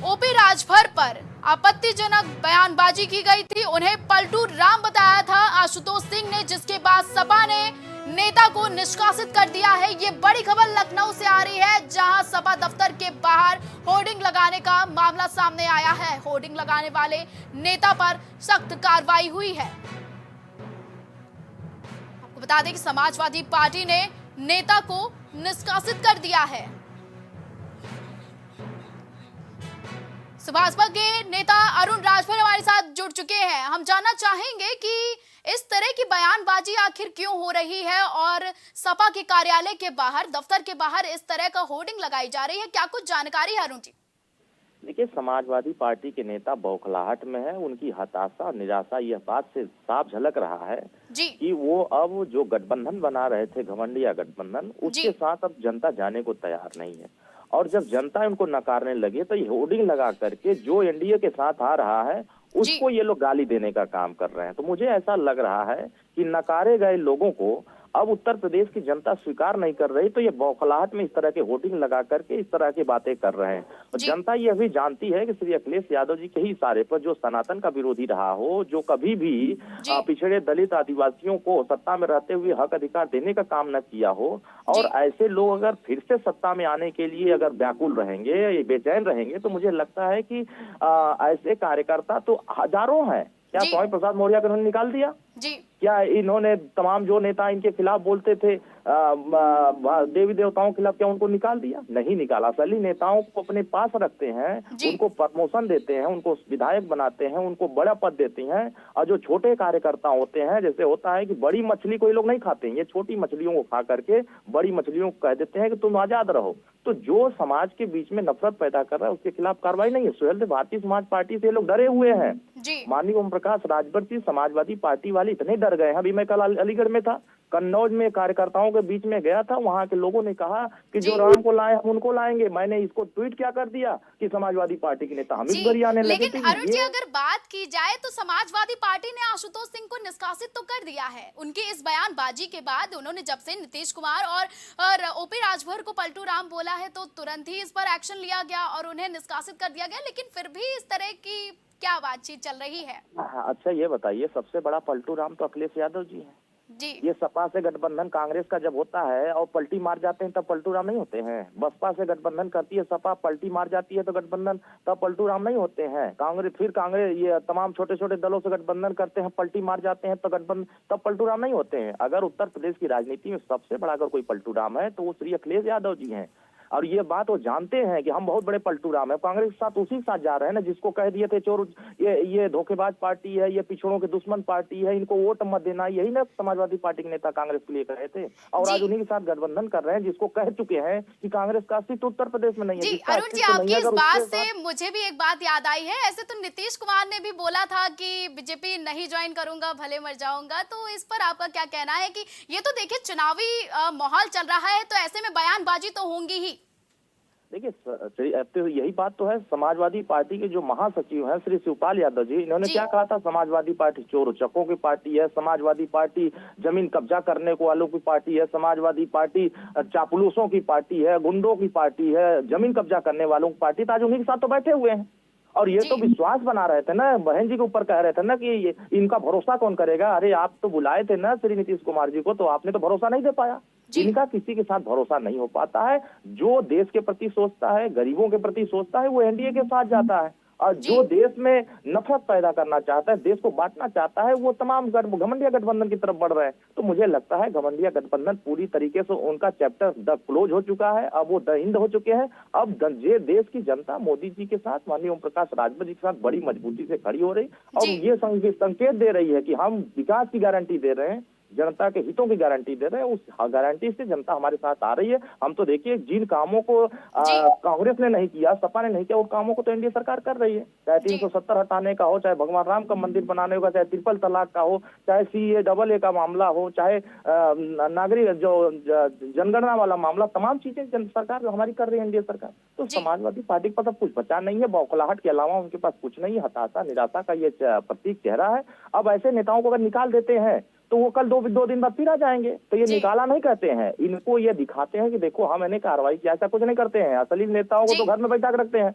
ओपी राजभर पर आपत्तिजनक बयानबाजी की गई थी। उन्हें पलटू राम बताया था आशुतोष सिंह ने, जिसके बाद सपा ने नेता को निष्कासित कर दिया है। ये बड़ी खबर लखनऊ से आ रही है, जहां सपा दफ्तर के बाहर होर्डिंग लगाने का मामला सामने आया है। होर्डिंग लगाने वाले नेता पर सख्त कार्रवाई हुई है। आपको बता दें कि समाजवादी पार्टी ने नेता को निष्कासित कर दिया है। भाजपा के नेता अरुण राजभर हमारे साथ जुड़ चुके हैं। हम जानना चाहेंगे कि इस तरह की बयानबाजी आखिर क्यों हो रही है और सपा के कार्यालय के बाहर, दफ्तर के बाहर इस तरह का होर्डिंग लगाई जा रही है। क्या कुछ जानकारी है अरुण जी? देखिए, समाजवादी पार्टी के नेता बौखलाहट में है। उनकी हताशा और निराशा यह बात से साफ झलक रहा है जी। कि वो अब जो गठबंधन बना रहे थे, घमंडिया गठबंधन, उसके साथ अब जनता जाने को तैयार नहीं है। और जब जनता उनको नकारने लगे तो ये होर्डिंग लगा करके जो एनडीए के साथ आ रहा है उसको ये लोग गाली देने का काम कर रहे हैं। तो मुझे ऐसा लग रहा है कि नकारे गए लोगों को अब उत्तर प्रदेश की जनता स्वीकार नहीं कर रही, तो ये बौखलाहट में इस तरह के होर्डिंग लगा करके इस तरह की बातें कर रहे हैं। और जनता यह भी जानती है कि श्री अखिलेश यादव जी के ही इशारे पर जो सनातन का विरोधी रहा हो, जो कभी भी पिछड़े दलित आदिवासियों को सत्ता में रहते हुए हक अधिकार देने का काम न किया हो, और ऐसे लोग अगर फिर से सत्ता में आने के लिए अगर व्याकुल रहेंगे, बेचैन रहेंगे, तो मुझे लगता है कि ऐसे कार्यकर्ता तो हजारों हैं। क्या स्वामी प्रसाद मौर्य को उन्होंने निकाल दिया? क्या इन्होंने तमाम जो नेता इनके खिलाफ बोलते थे देवी देवताओं के खिलाफ, क्या उनको निकाल दिया? नहीं निकाला। असली नेताओं को अपने पास रखते हैं, उनको प्रमोशन देते हैं, उनको विधायक बनाते हैं, उनको बड़ा पद देते हैं। और जो छोटे कार्यकर्ता होते हैं, जैसे होता है कि बड़ी मछली कोई लोग नहीं खाते हैं, ये छोटी मछलियों को खा करके बड़ी मछलियों को कह देते हैं कि तुम आजाद रहो। तो जो समाज के बीच में नफरत पैदा कर रहा है उसके खिलाफ कार्रवाई नहीं है। सुहेल, भारतीय समाज पार्टी से लोग डरे हुए हैं। माननीय ओम प्रकाश राजभर जी समाजवादी पार्टी वाले इतने डर गए हैं। अभी मैं कल अलीगढ़ में था, कन्नौज में कार्यकर्ताओं के बीच में गया था, वहां के लोगों ने कहा कि जो राम को लाए हम उनको लाएंगे। मैंने इसको ट्वीट क्या कर दिया कि समाजवादी पार्टी के नेता हम इस बरी आने लगे। लेकिन अरुण जी, अगर बात की जाए तो समाजवादी पार्टी ने आशुतोष सिंह को निष्कासित तो कर दिया है। उनकी इस बयानबाजी के बाद उन्होंने जब से नीतीश कुमार और ओपी राजभर को पलटू राम बोला है तो तुरंत ही इस पर एक्शन लिया गया और उन्हें निष्कासित कर दिया गया। लेकिन फिर भी इस तरह की क्या बातचीत चल रही है? अच्छा ये बताइए, सबसे बड़ा पलटू राम तो अखिलेश यादव जी हैं। ये सपा से गठबंधन कांग्रेस का जब होता है और पलटी मार जाते हैं तब पलटू राम नहीं होते हैं। बसपा से गठबंधन करती है सपा, पलटी मार जाती है तो गठबंधन, तब पलटू राम नहीं होते हैं। कांग्रेस ये तमाम छोटे छोटे दलों से गठबंधन करते हैं, पलटी मार जाते हैं तो गठबंधन, तब पलटू राम नहीं होते हैं। अगर उत्तर प्रदेश की राजनीति में सबसे बड़ा अगर कोई पलटू राम है तो वो श्री अखिलेश यादव जी हैं। और ये बात वो जानते हैं कि हम बहुत बड़े पलटू राम है। कांग्रेस के साथ उसी के साथ जा रहे हैं ना, जिसको कह दिए थे चोर, ये धोखेबाज पार्टी है, ये पिछड़ों के दुश्मन पार्टी है, इनको वोट मत देना, यही ना समाजवादी पार्टी के नेता कांग्रेस के लिए कहे थे। और आज उन्हीं के साथ गठबंधन कर रहे हैं, जिसको कह चुके हैं कि कांग्रेस का अस्तित्व उत्तर प्रदेश में नहीं है। अरुण जी, आपकी इस बात से मुझे भी एक बात याद आई है। ऐसे तो नीतीश कुमार ने भी बोला था कि बीजेपी नहीं ज्वाइन करूंगा, भले मर जाऊंगा। तो इस पर आपका क्या कहना है कि ये तो देखिए चुनावी माहौल चल रहा है, तो ऐसे में बयानबाजी तो होंगी ही। देखिए, यही बात तो है। समाजवादी पार्टी के जो महासचिव हैं श्री शिवपाल यादव जी, इन्होंने क्या कहा था? समाजवादी पार्टी चोर चक्कों की पार्टी है, समाजवादी पार्टी जमीन कब्जा करने वालों की पार्टी है, समाजवादी पार्टी चापलूसों की पार्टी है, गुंडों की पार्टी है, जमीन कब्जा करने वालों की पार्टी। तो आज उन्हीं के साथ तो बैठे हुए हैं और ये तो विश्वास बना रहे थे ना, बहन जी के ऊपर कह रहे थे ना कि इनका भरोसा कौन करेगा। अरे आप तो बुलाए थे ना श्री नीतीश कुमार जी को, तो आपने तो भरोसा नहीं दे पाया। इनका किसी के साथ भरोसा नहीं हो पाता है। जो देश के प्रति सोचता है, गरीबों के प्रति सोचता है, वो एनडीए के साथ जाता है। और जो देश में नफरत पैदा करना चाहता है, देश को बांटना चाहता है, वो तमाम घमंडिया गठबंधन की तरफ बढ़ रहे हैं। तो मुझे लगता है घमंडिया गठबंधन पूरी तरीके से उनका चैप्टर द क्लोज हो चुका है, अब वो द हिंद हो चुके हैं। अब ये देश की जनता मोदी जी के साथ, माननीय ओम प्रकाश राजभर जी के साथ बड़ी मजबूती से खड़ी हो रही और ये संकेत दे रही है कि हम विकास की गारंटी दे रहे हैं, जनता के हितों की गारंटी दे रहे हैं। उस गारंटी से जनता हमारे साथ आ रही है। हम तो देखिए जिन कामों को कांग्रेस ने नहीं किया, सपा ने नहीं किया, उन कामों को तो एनडीए सरकार कर रही है। चाहे 370 हटाने का हो, चाहे भगवान राम का मंदिर बनाने का, चाहे ट्रिपल तलाक का हो, चाहे CAA का मामला हो, चाहे नागरिक जो जनगणना वाला मामला, तमाम चीजें सरकार जो हमारी कर रही है एनडीए सरकार। तो समाजवादी पार्टी पर सब कुछ बचा नहीं है, बौखलाहट के अलावा उनके पास कुछ नहीं है। हताशा, निराशा का ये प्रतीक चेहरा है। अब ऐसे नेताओं को अगर निकाल देते हैं तो वो कल दो दिन बाद फिर आ जाएंगे। तो ये निकाला नहीं कहते हैं, इनको ये दिखाते हैं कि देखो हम मैंने कार्रवाई किया। ऐसा कुछ नहीं करते हैं। असली नेताओं को तो घर में बैठा के रखते हैं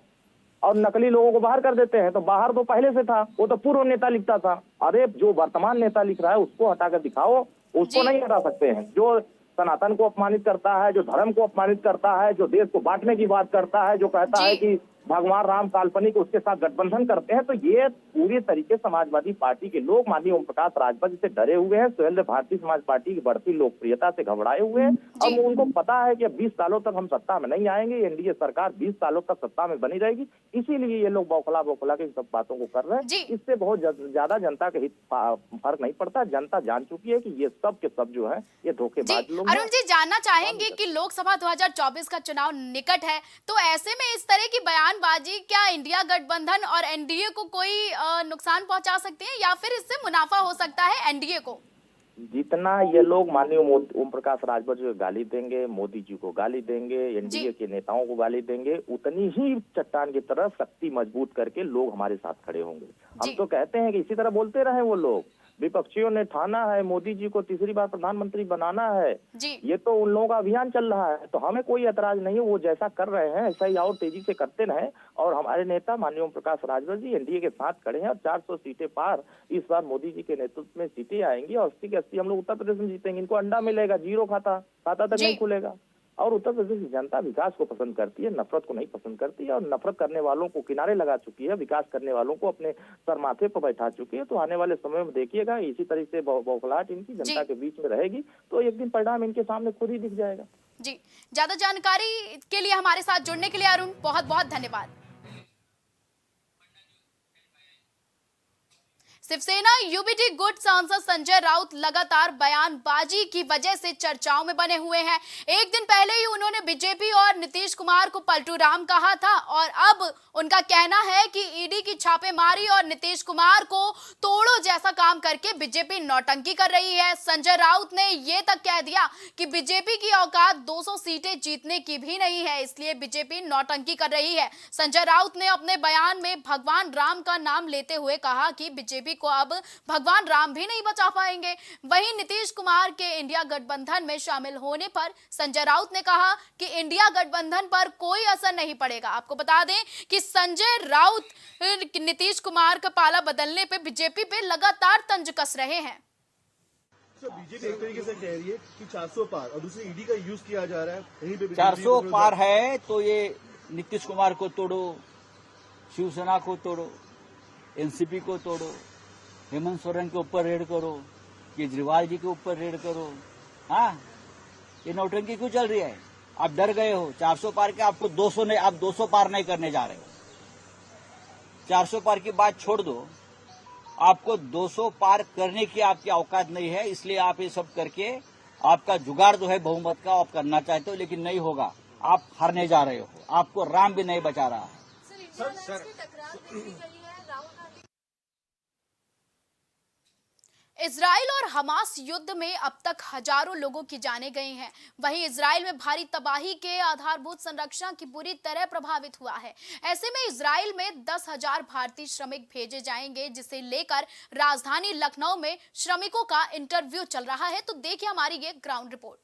और नकली लोगों को बाहर कर देते हैं। तो बाहर तो पहले से था, वो तो पूर्व नेता लिखता था। अरे जो वर्तमान नेता लिख रहा है उसको हटाकर दिखाओ, उसको नहीं हटा सकते हैं। जो सनातन को अपमानित करता है, जो धर्म को अपमानित करता है, जो देश को बांटने की बात करता है, जो कहता है कि भगवान राम काल्पनिक, उसके साथ गठबंधन करते हैं, तो ये पूरी तरीके समाजवादी पार्टी के लोग माननीय ओम प्रकाश राजभर जी से डरे हुए हैं। सुहेलदेव भारतीय समाज पार्टी की बढ़ती लोकप्रियता से घबराए हुए हैं। अब उनको पता है कि अब 20 सालों तक हम सत्ता में नहीं आएंगे, एनडीए सरकार 20 सालों तक सत्ता में बनी रहेगी। इसीलिए ये लोग बौखला के सब बातों को कर रहे हैं। इससे बहुत ज्यादा जनता के हित फर्क नहीं पड़ता। जनता जान चुकी है कि ये सब के सब जो है ये धोखेबाज लोग। अरुण जी, जानना चाहेंगे कि लोकसभा 2024 का चुनाव निकट है, तो ऐसे में इस तरह की बयानबाजी क्या इंडिया गठबंधन और एनडीए को कोई नुकसान पहुंचा सकती है या फिर इससे मुनाफा हो सकता है एनडीए को? जितना ये लोग माननीय ओम प्रकाश राजभर जी को गाली देंगे, मोदी जी को गाली देंगे, एनडीए के नेताओं को गाली देंगे, उतनी ही चट्टान की तरह शक्ति मजबूत करके लोग हमारे साथ खड़े होंगे। हम तो कहते हैं कि इसी तरह बोलते रहे वो लोग। विपक्षियों ने ठाना है मोदी जी को तीसरी बार प्रधानमंत्री बनाना है, ये तो उन लोगों का अभियान चल रहा है। तो हमें कोई ऐतराज नहीं है, वो जैसा कर रहे हैं ऐसा ही और तेजी से करते रहे। और हमारे नेता माननीय ओम प्रकाश राजभर जी एनडीए के साथ खड़े हैं और 400 सीटें पार इस बार मोदी जी के नेतृत्व में सीटें आएंगी और 80 के 80 हम लोग उत्तर प्रदेश में जीतेंगे। इनको अंडा मिलेगा, जीरो खाता तक नहीं खुलेगा। और उत्तर प्रदेश की जनता विकास को पसंद करती है, नफरत को नहीं पसंद करती है। और नफरत करने वालों को किनारे लगा चुकी है, विकास करने वालों को अपने सर माथे पर बैठा चुकी है। तो आने वाले समय में देखिएगा इसी तरह से बौखलाहट इनकी जनता के बीच में रहेगी, तो एक दिन परिणाम इनके सामने खुद ही दिख जाएगा। जी, ज्यादा जानकारी के लिए हमारे साथ जुड़ने के लिए अरुण बहुत बहुत धन्यवाद। शिवसेना यूबीटी गुट सांसद संजय राउत लगातार बयानबाजी की वजह से चर्चाओं में बने हुए हैं। एक दिन पहले ही उन्होंने बीजेपी और नीतीश कुमार को पलटू राम कहा था और अब उनका कहना है कि ईडी की छापेमारी और नीतीश कुमार को तोड़ो जैसा काम करके बीजेपी नौटंकी कर रही है। संजय राउत ने यह तक कह दिया कि बीजेपी की औकात 200 सीटें जीतने की भी नहीं है, इसलिए बीजेपी नौटंकी कर रही है। संजय राउत ने अपने बयान में भगवान राम का नाम लेते हुए कहा कि बीजेपी को अब भगवान राम भी नहीं बचा पाएंगे। वहीं नीतीश कुमार के इंडिया गठबंधन में शामिल होने पर संजय राउत ने कहा कि इंडिया गठबंधन पर कोई असर नहीं पड़ेगा। आपको बता दें कि संजय राउत नीतीश कुमार का पाला बदलने पे बीजेपी पे लगातार तंज कस रहे हैं। बीजेपी एक तरीके से कह रही है कि 400 पार और दूसरी ईडी का यूज किया जा रहा है, यहीं पे 400 पार है तो ये नीतीश कुमार को तोड़ो, शिवसेना को तोड़ो, एनसीपी को तोड़ो, हेमंत सोरेन के ऊपर रेड करो, केजरीवाल जी के ऊपर रेड करो। हाँ, ये नौटंकी क्यों चल रही है? आप डर गए हो 400 पार के, आपको 200 नहीं, आप 200 पार नहीं करने जा रहे हो। 400 पार की बात छोड़ दो, आपको 200 पार करने की आपकी औकात नहीं है, इसलिए आप ये सब करके आपका जुगाड़ जो है बहुमत का आप करना चाहते हो, लेकिन नहीं होगा। आप हारने जा रहे हो, आपको राम भी नहीं बचा रहा है। इजराइल और हमास युद्ध में अब तक हजारों लोगों की जानें गई हैं। वहीं इजराइल में भारी तबाही के आधारभूत संरचना की बुरी तरह प्रभावित हुआ है। ऐसे में इजराइल में 10,000 भारतीय श्रमिक भेजे जाएंगे, जिसे लेकर राजधानी लखनऊ में श्रमिकों का इंटरव्यू चल रहा है। तो देखिए हमारी ये ग्राउंड रिपोर्ट।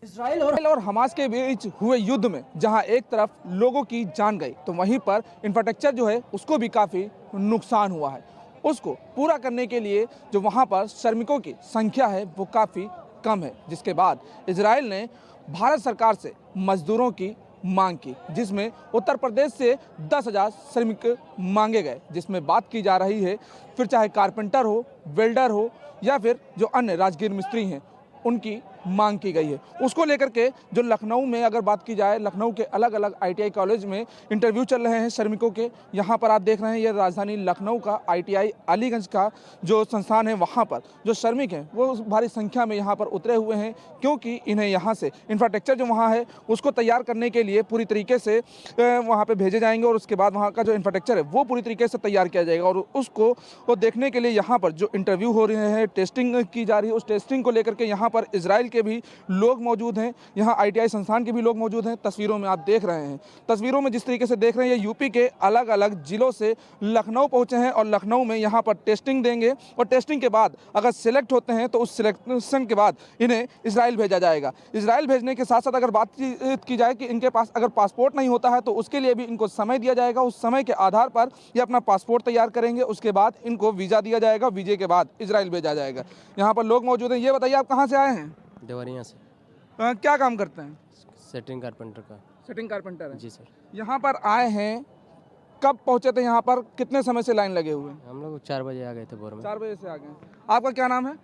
इजराइल और हमास के बीच हुए युद्ध में जहां एक तरफ लोगों की जान गई, तो वहीं पर इंफ्रास्ट्रक्चर जो है उसको भी काफी नुकसान हुआ है। उसको पूरा करने के लिए जो वहां पर श्रमिकों की संख्या है वो काफ़ी कम है, जिसके बाद इजराइल ने भारत सरकार से मजदूरों की मांग की, जिसमें उत्तर प्रदेश से 10,000 श्रमिक मांगे गए, जिसमें बात की जा रही है फिर चाहे कारपेंटर हो, वेल्डर हो या फिर जो अन्य राजगीर मिस्त्री हैं उनकी मांग की गई है। उसको लेकर के जो लखनऊ में अगर बात की जाए, लखनऊ के अलग अलग ITI कॉलेज में इंटरव्यू चल रहे हैं श्रमिकों के। यहाँ पर आप देख रहे हैं ये राजधानी लखनऊ का ITI अलीगंज का जो संस्थान है, वहाँ पर जो श्रमिक हैं वो भारी संख्या में यहाँ पर उतरे हुए हैं, क्योंकि इन्हें यहाँ से इंफ्रास्ट्रक्चर जो वहाँ है उसको तैयार करने के लिए पूरी तरीके से वहाँ पर भेजे जाएंगे और उसके बाद वहाँ का जो इंफ्रास्ट्रक्चर है वो पूरी तरीके से तैयार किया जाएगा और उसको वो देखने के लिए यहाँ पर जो इंटरव्यू हो रहे हैं, टेस्टिंग की जा रही है, उस टेस्टिंग को लेकर के यहाँ पर इजराइल के भी लोग मौजूद हैं, यहाँ ITI संस्थान के भी लोग मौजूद हैं। तस्वीरों में आप देख रहे हैं, तस्वीरों में जिस तरीके से देख रहे हैं ये यूपी के अलग अलग जिलों से लखनऊ पहुंचे हैं और लखनऊ में यहाँ पर टेस्टिंग देंगे और टेस्टिंग के बाद अगर सिलेक्ट होते हैं तो उस सिलेक्शन के बाद इन्हें इजराइल भेजा जाएगा। इजराइल भेजने के साथ साथ अगर बातचीत की जाए कि इनके पास अगर पासपोर्ट नहीं होता है तो उसके लिए भी इनको समय दिया जाएगा। उस समय के आधार पर ये अपना पासपोर्ट तैयार करेंगे, उसके बाद इनको वीज़ा दिया जाएगा, वीजे के बाद इजराइल भेजा जाएगा। यहाँ पर लोग मौजूद हैं। ये बताइए आप कहाँ से आए हैं? देवरिया से। क्या काम करते हैं? सेटिंग कारपेंटर का। सेटिंग कारपेंटर है जी सर। यहाँ पर आए हैं, कब पहुँचे थे यहाँ पर? कितने समय से लाइन लगे हुए हैं? हम लोग 4 बजे आ गए थे भोर में। 4 बजे से आ गए। आपका क्या नाम है?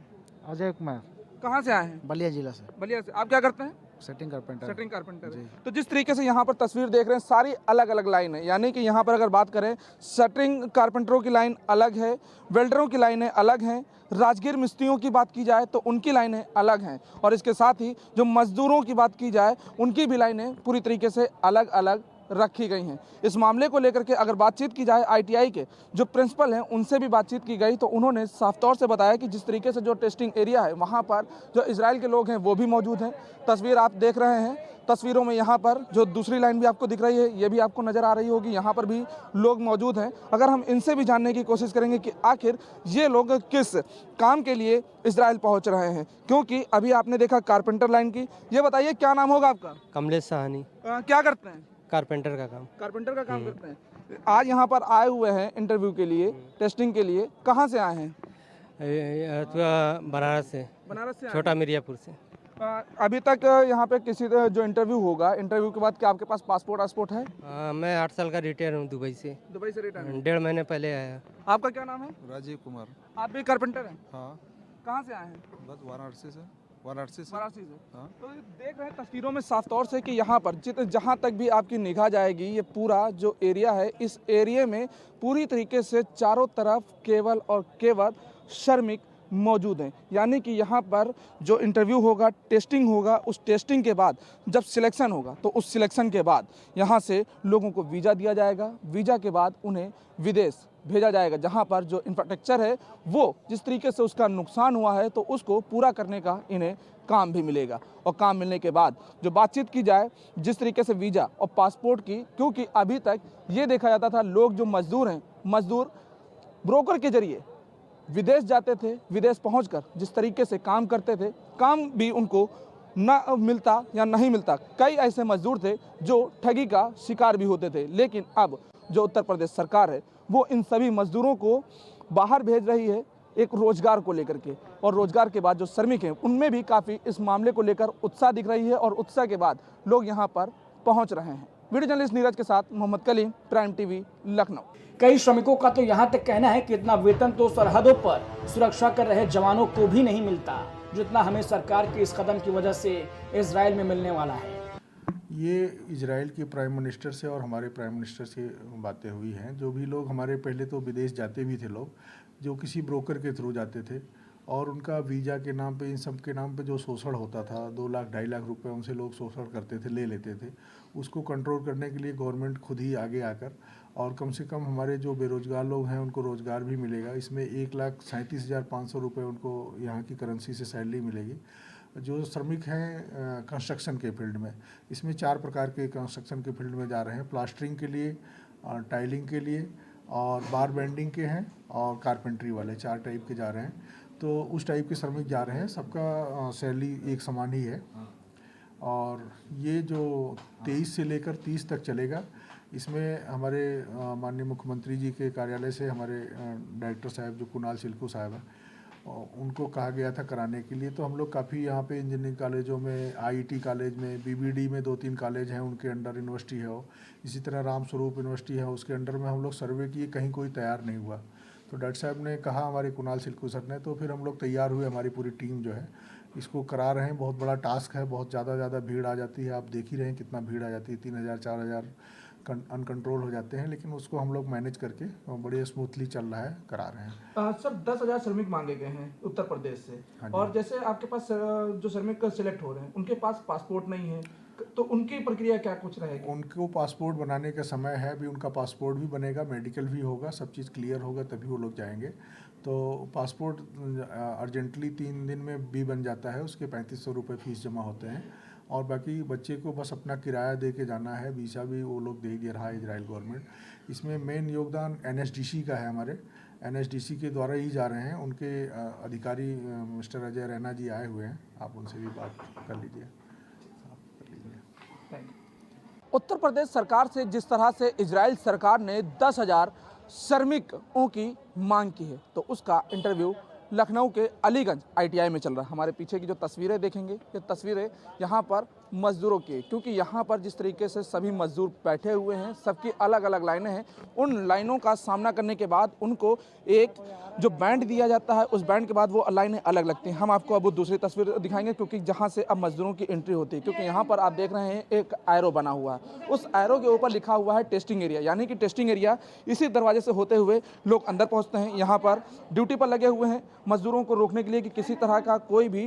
अजय कुमार। कहाँ से आए हैं? बलिया जिला से। बलिया से। आप क्या करते हैं? Setting carpenter. सेटिंग कारपेंटर है। तो जिस तरीके से यहाँ पर तस्वीर देख रहे हैं सारी अलग अलग लाइन है, यानी कि यहाँ पर अगर बात करें सेटिंग कारपेंटरों की लाइन अलग है, वेल्डरों की लाइनें अलग हैं, राजगीर मिस्त्रियों की बात की जाए तो उनकी लाइनें अलग हैं और इसके साथ ही जो मजदूरों की बात की जाए उनकी भी लाइनें पूरी तरीके से अलग अलग रखी गई हैं। इस मामले को लेकर के अगर बातचीत की जाए ITI के जो प्रिंसिपल हैं उनसे भी बातचीत की गई तो उन्होंने साफ तौर से बताया कि जिस तरीके से जो टेस्टिंग एरिया है वहाँ पर जो इजराइल के लोग हैं वो भी मौजूद हैं। तस्वीर आप देख रहे हैं, तस्वीरों में यहाँ पर जो दूसरी लाइन भी आपको दिख रही है ये भी आपको नज़र आ रही होगी, यहाँ पर भी लोग मौजूद हैं। अगर हम इनसे भी जानने की कोशिश करेंगे कि आखिर ये लोग किस काम के लिए इजराइल पहुँच रहे हैं, क्योंकि अभी आपने देखा कारपेंटर लाइन की। ये बताइए क्या नाम होगा आपका? कमलेश साहनी। क्या करते हैं? कारपेंटर का काम। कारपेंटर का काम करते हैं। आज यहाँ पर आए हुए हैं इंटरव्यू के लिए, टेस्टिंग के लिए। कहाँ से आए हैं? बनारस से। बनारस से। छोटा मिर्जापुर से। अभी तक यहाँ पे किसी जो इंटरव्यू होगा, इंटरव्यू के बाद क्या आपके पास पासपोर्ट है? मैं 8 साल का रिटायर हूँ दुबई से। दुबई से रिटायर? 1.5 महीने पहले आया। आपका क्या नाम है? राजीव कुमार। आप भी कारपेंटर हैं? हाँ। कहाँ से आए हैं? बस वाराणसी से। वाराणसी से। हाँ। तो देख रहे हैं तस्वीरों में साफ तौर से कि यहाँ पर जहाँ तक भी आपकी निगाह जाएगी ये पूरा जो एरिया है, इस एरिया में पूरी तरीके से चारों तरफ केवल और केवल श्रमिक मौजूद हैं। यानी कि यहाँ पर जो इंटरव्यू होगा, टेस्टिंग होगा, उस टेस्टिंग के बाद जब सिलेक्शन होगा तो उस सिलेक्शन के बाद यहाँ से लोगों को वीज़ा दिया जाएगा, वीज़ा के बाद उन्हें विदेश भेजा जाएगा, जहाँ पर जो इंफ्रास्ट्रक्चर है वो जिस तरीके से उसका नुकसान हुआ है तो उसको पूरा करने का इन्हें काम भी मिलेगा। और काम मिलने के बाद जो बातचीत की जाए जिस तरीके से वीज़ा और पासपोर्ट की, क्योंकि अभी तक ये देखा जाता था लोग जो मजदूर हैं, मजदूर ब्रोकर के जरिए विदेश जाते थे, विदेश पहुंचकर जिस तरीके से काम करते थे, काम भी उनको ना मिलता या नहीं मिलता। कई ऐसे मजदूर थे जो ठगी का शिकार भी होते थे। लेकिन अब जो उत्तर प्रदेश सरकार है वो इन सभी मजदूरों को बाहर भेज रही है एक रोजगार को लेकर के, और रोजगार के बाद जो श्रमिक हैं उनमें भी काफ़ी इस मामले को लेकर उत्साह दिख रही है और उत्साह के बाद लोग यहाँ पर पहुँच रहे हैं। वीडियो जर्नलिस्ट नीरज के साथ मोहम्मद कलीम, प्राइम टीवी, लखनऊ। कई श्रमिकों का तो यहाँ तक कहना है कि इतना वेतन तो सरहदों पर सुरक्षा कर रहे जवानों को भी नहीं मिलता जितना हमें सरकार के इस कदम की वजह से इजराइल में मिलने वाला है। ये इजराइल के प्राइम मिनिस्टर से और हमारे प्राइम मिनिस्टर से बातें हुई हैं। जो भी लोग हमारे पहले तो विदेश जाते भी थे लोग, जो किसी ब्रोकर के थ्रू जाते थे और उनका वीज़ा के नाम पे, इन सब के नाम पे जो शोषण होता था, 2 लाख 2.5 लाख रुपए उनसे लोग शोषण करते थे, ले लेते थे। उसको कंट्रोल करने के लिए गवर्नमेंट खुद ही आगे आकर और कम से कम हमारे जो बेरोजगार लोग हैं उनको रोज़गार भी मिलेगा। इसमें 1,37,500 रुपये उनको यहाँ की करेंसी से सैलरी मिलेगी। जो श्रमिक हैं कंस्ट्रक्शन के फील्ड में, इसमें 4 प्रकार के कंस्ट्रक्शन के फील्ड में जा रहे हैं। प्लास्टरिंग के लिए, टाइलिंग के लिए और बार बेंडिंग के हैं और कारपेंट्री वाले 4 टाइप के जा रहे हैं। तो उस टाइप के श्रमिक जा रहे हैं, सबका सैलरी एक समान ही है। और ये जो 23 से लेकर 30 तक चलेगा, इसमें हमारे माननीय मुख्यमंत्री जी के कार्यालय से हमारे डायरेक्टर साहब जो कुणाल सिल्कू साहब हैं, उनको कहा गया था कराने के लिए। तो हम लोग काफ़ी यहाँ पे इंजीनियरिंग कॉलेजों में, आईटी कॉलेज में, बीबीडी में 2-3 कॉलेज हैं, उनके अंडर यूनिवर्सिटी है वो। इसी तरह राम स्वरूप यूनिवर्सिटी है, उसके अंडर में हम लोग सर्वे किए, कहीं कोई तैयार नहीं हुआ। तो डॉक्टर साहब ने कहा, हमारे कुणाल सिल्कू सर ने, तो फिर हम लोग तैयार हुए, हमारी पूरी टीम जो है इसको करा रहे हैं। बहुत बड़ा टास्क है, बहुत ज़्यादा भीड़ आ जाती है, आप देख ही रहे हैं कितना भीड़ आ जाती है, 3000-4000 अनकंट्रोल हो जाते हैं, लेकिन उसको हम लोग मैनेज करके बड़े स्मूथली चल रहा है, करा रहे हैं। सर 10,000 श्रमिक मांगे गए हैं उत्तर प्रदेश से, और जैसे आपके पास जो श्रमिक सिलेक्ट हो रहे हैं उनके पास पासपोर्ट नहीं है, तो उनकी प्रक्रिया क्या कुछ रहेगी? उनको पासपोर्ट बनाने का समय है, अभी उनका पासपोर्ट भी बनेगा, मेडिकल भी होगा, सब चीज़ क्लियर होगा, तभी वो लोग जाएंगे। तो पासपोर्ट अर्जेंटली 3 दिन में भी बन जाता है, उसके 3500 रुपये फ़ीस जमा होते हैं, और बाकी बच्चे को बस अपना किराया दे के जाना है, वीज़ा भी वो लोग दे ही दे रहा है इजराइल गवर्नमेंट। इसमें मेन योगदान NSDC का है, हमारे NSDC के द्वारा ही जा रहे हैं। उनके अधिकारी मिस्टर अजय रैना जी आए हुए हैं, आप उनसे भी बात कर लीजिए। उत्तर प्रदेश सरकार से जिस तरह से इजराइल सरकार ने 10,000 श्रमिकों की मांग की है, तो उसका इंटरव्यू लखनऊ के अलीगंज ITI में चल रहा है। हमारे पीछे की जो तस्वीरें देखेंगे, ये तस्वीरें यहाँ पर मजदूरों की, क्योंकि यहाँ पर जिस तरीके से सभी मजदूर बैठे हुए हैं, सबकी अलग अलग लाइनें हैं। उन लाइनों का सामना करने के बाद उनको एक जो बैंड दिया जाता है, उस बैंड के बाद वो लाइनें अलग लगती हैं। हम आपको अब दूसरी तस्वीर दिखाएंगे, क्योंकि जहाँ से अब मजदूरों की एंट्री होती है, क्योंकि यहाँ पर आप देख रहे हैं एक एरो बना हुआ है, उस एरो के ऊपर लिखा हुआ है टेस्टिंग एरिया, यानी कि टेस्टिंग एरिया इसी दरवाजे से होते हुए लोग अंदर पहुँचते हैं। यहाँ पर ड्यूटी पर लगे हुए हैं मजदूरों को रोकने के लिए कि किसी तरह का कोई भी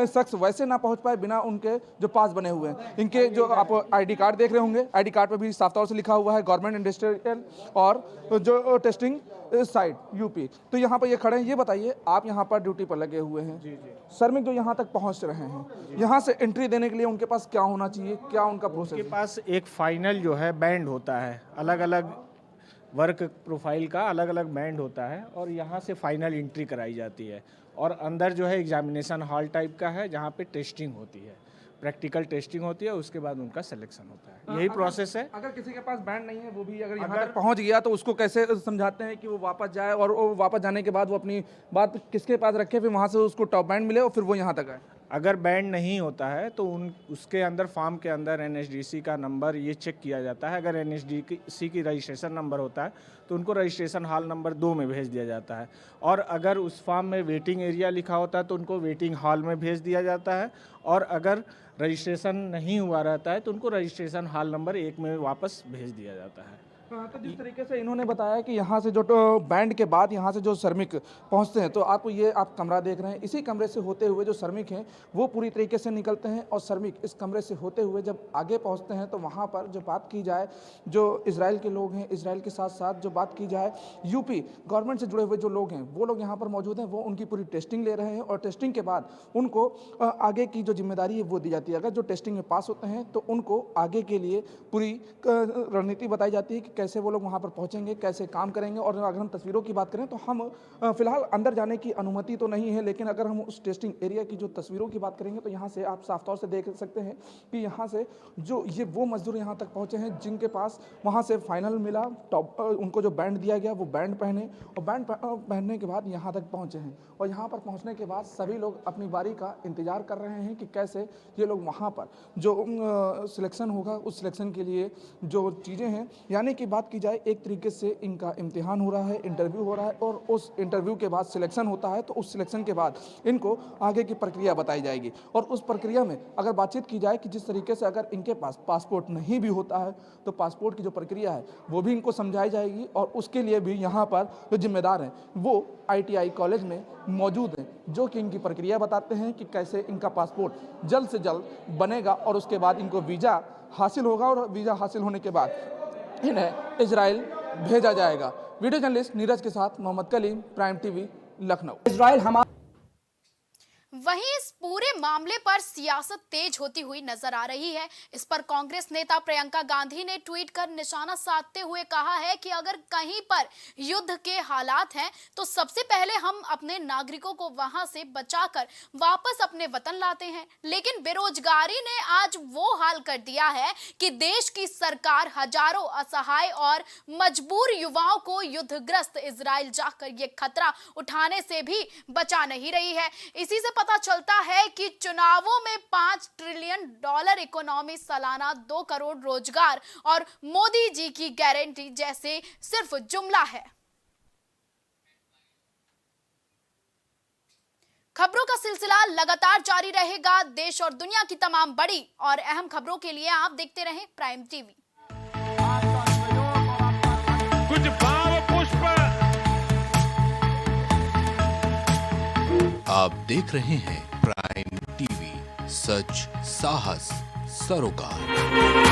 शख्स वैसे ना पहुँच पाए बिना उनके जो पास बने हुए हैं। इनके जो आप ID कार्ड देख रहे होंगे, ID कार्ड पर भी साफ तौर से लिखा हुआ है गवर्नमेंट इंडस्ट्रियल और जो टेस्टिंग साइट UP। तो यहाँ पर ये खड़े हैं। ये बताइए, आप यहाँ पर ड्यूटी पर लगे हुए हैं, श्रमिक जो यहाँ तक पहुँच रहे हैं, यहाँ से एंट्री देने के लिए उनके पास क्या होना चाहिए, क्या उनका प्रोसेस? उनके पास एक फाइनल जो है बैंड होता है, अलग अलग वर्क प्रोफाइल का अलग अलग बैंड होता है, और यहाँ से फाइनल एंट्री कराई जाती है। और अंदर जो है एग्जामिनेशन हॉल टाइप का है, जहाँ पे टेस्टिंग होती है, प्रैक्टिकल टेस्टिंग होती है, उसके बाद उनका सिलेक्शन होता है। यही प्रोसेस है। अगर किसी के पास बैंड नहीं है, वो भी अगर यहाँ तक पहुँच गया, तो उसको कैसे समझाते हैं कि वो वापस जाए, और वो वापस जाने के बाद वो अपनी बात किसके पास रखे, फिर वहाँ से उसको टॉप बैंड मिले और फिर वो यहाँ तक आए? अगर बैंड नहीं होता है तो उसके अंदर फॉर्म के अंदर NSDC का नंबर ये चेक किया जाता है। अगर NSDC की रजिस्ट्रेशन नंबर होता है तो उनको रजिस्ट्रेशन हॉल नंबर 2 में भेज दिया जाता है, और अगर उस फॉर्म में वेटिंग एरिया लिखा होता है तो उनको वेटिंग हॉल में भेज दिया जाता है, और अगर रजिस्ट्रेशन नहीं हुआ रहता है तो उनको रजिस्ट्रेशन हॉल नंबर 1 में वापस भेज दिया जाता है। तो जिस तरीके से इन्होंने बताया कि यहाँ से जो बैंड के बाद यहाँ से जो श्रमिक पहुँचते हैं, तो आपको ये आप कमरा देख रहे हैं, इसी कमरे से होते हुए जो श्रमिक हैं वो पूरी तरीके से निकलते हैं, और श्रमिक इस कमरे से होते हुए जब आगे पहुँचते हैं तो वहाँ पर जो बात की जाए, जो इजराइल के लोग हैं, इजराइल के साथ साथ जो बात की जाए UP गवर्नमेंट से जुड़े हुए जो लोग हैं, वो लोग यहाँ पर मौजूद हैं, वो उनकी पूरी टेस्टिंग ले रहे हैं, और टेस्टिंग के बाद उनको आगे की जो जिम्मेदारी है वो दी जाती है। अगर जो टेस्टिंग में पास होते हैं तो उनको आगे के लिए पूरी रणनीति बताई जाती है कि कैसे वो लोग वहाँ पर पहुँचेंगे, कैसे काम करेंगे। और अगर हम तस्वीरों की बात करें तो हम फिलहाल अंदर जाने की अनुमति तो नहीं है, लेकिन अगर हम उस टेस्टिंग एरिया की जो तस्वीरों की बात करेंगे तो यहाँ से आप साफ तौर से देख सकते हैं कि यहाँ से जो ये वो मजदूर यहाँ तक पहुँचे हैं जिनके पास वहाँ से फाइनल मिला, टॉप उनको जो बैंड दिया गया वो बैंड पहने, और बैंड पहनने के बाद यहाँ तक पहुँचे हैं। और यहाँ पर पहुँचने के बाद सभी लोग अपनी बारी का इंतजार कर रहे हैं कि कैसे ये लोग वहाँ पर जो सिलेक्शन होगा, उस सिलेक्शन के लिए जो चीज़ें हैं, यानी कि बात की जाए एक तरीके से इनका इम्तिहान हो रहा है, इंटरव्यू हो रहा है, और उस इंटरव्यू के बाद सिलेक्शन होता है, तो उस सिलेक्शन के बाद इनको आगे की प्रक्रिया बताई जाएगी। और उस प्रक्रिया में अगर बातचीत की जाए कि जिस तरीके से अगर इनके पास पासपोर्ट नहीं भी होता है तो पासपोर्ट की जो प्रक्रिया है वो भी इनको समझाई जाएगी, और उसके लिए भी यहाँ पर जो जिम्मेदार हैं वो ITI कॉलेज में मौजूद हैं, जो कि इनकी प्रक्रिया बताते हैं कि कैसे इनका पासपोर्ट जल्द से जल्द बनेगा, और उसके बाद इनको वीज़ा हासिल होगा, और वीज़ा हासिल होने के बाद इन्हें इजराइल भेजा जाएगा। वीडियो जर्नलिस्ट नीरज के साथ Mohammad Kaleem, prime TV, Lucknow. Israel हमारा वहीं इस पूरे मामले पर सियासत तेज होती हुई नजर आ रही है। इस पर कांग्रेस नेता प्रियंका गांधी ने ट्वीट कर निशाना साधते हुए कहा है कि अगर कहीं पर युद्ध के हालात हैं तो सबसे पहले हम अपने नागरिकों को वहां से बचाकर वापस अपने वतन लाते हैं, लेकिन बेरोजगारी ने आज वो हाल कर दिया है कि देश की सरकार हजारों असहाय और मजबूर युवाओं को युद्धग्रस्त इजराइल जाकर ये खतरा उठाने से भी बचा नहीं रही है। इसी से पता चलता है कि चुनावों में $5 ट्रिलियन इकोनॉमी, सालाना 2 करोड़ रोजगार और मोदी जी की गारंटी जैसे सिर्फ जुमला है। खबरों का सिलसिला लगातार जारी रहेगा। देश और दुनिया की तमाम बड़ी और अहम खबरों के लिए आप देखते रहें प्राइम टीवी। कुछ भाव पुष्प आप देख रहे हैं प्राइम टीवी, सच साहस सरोकार।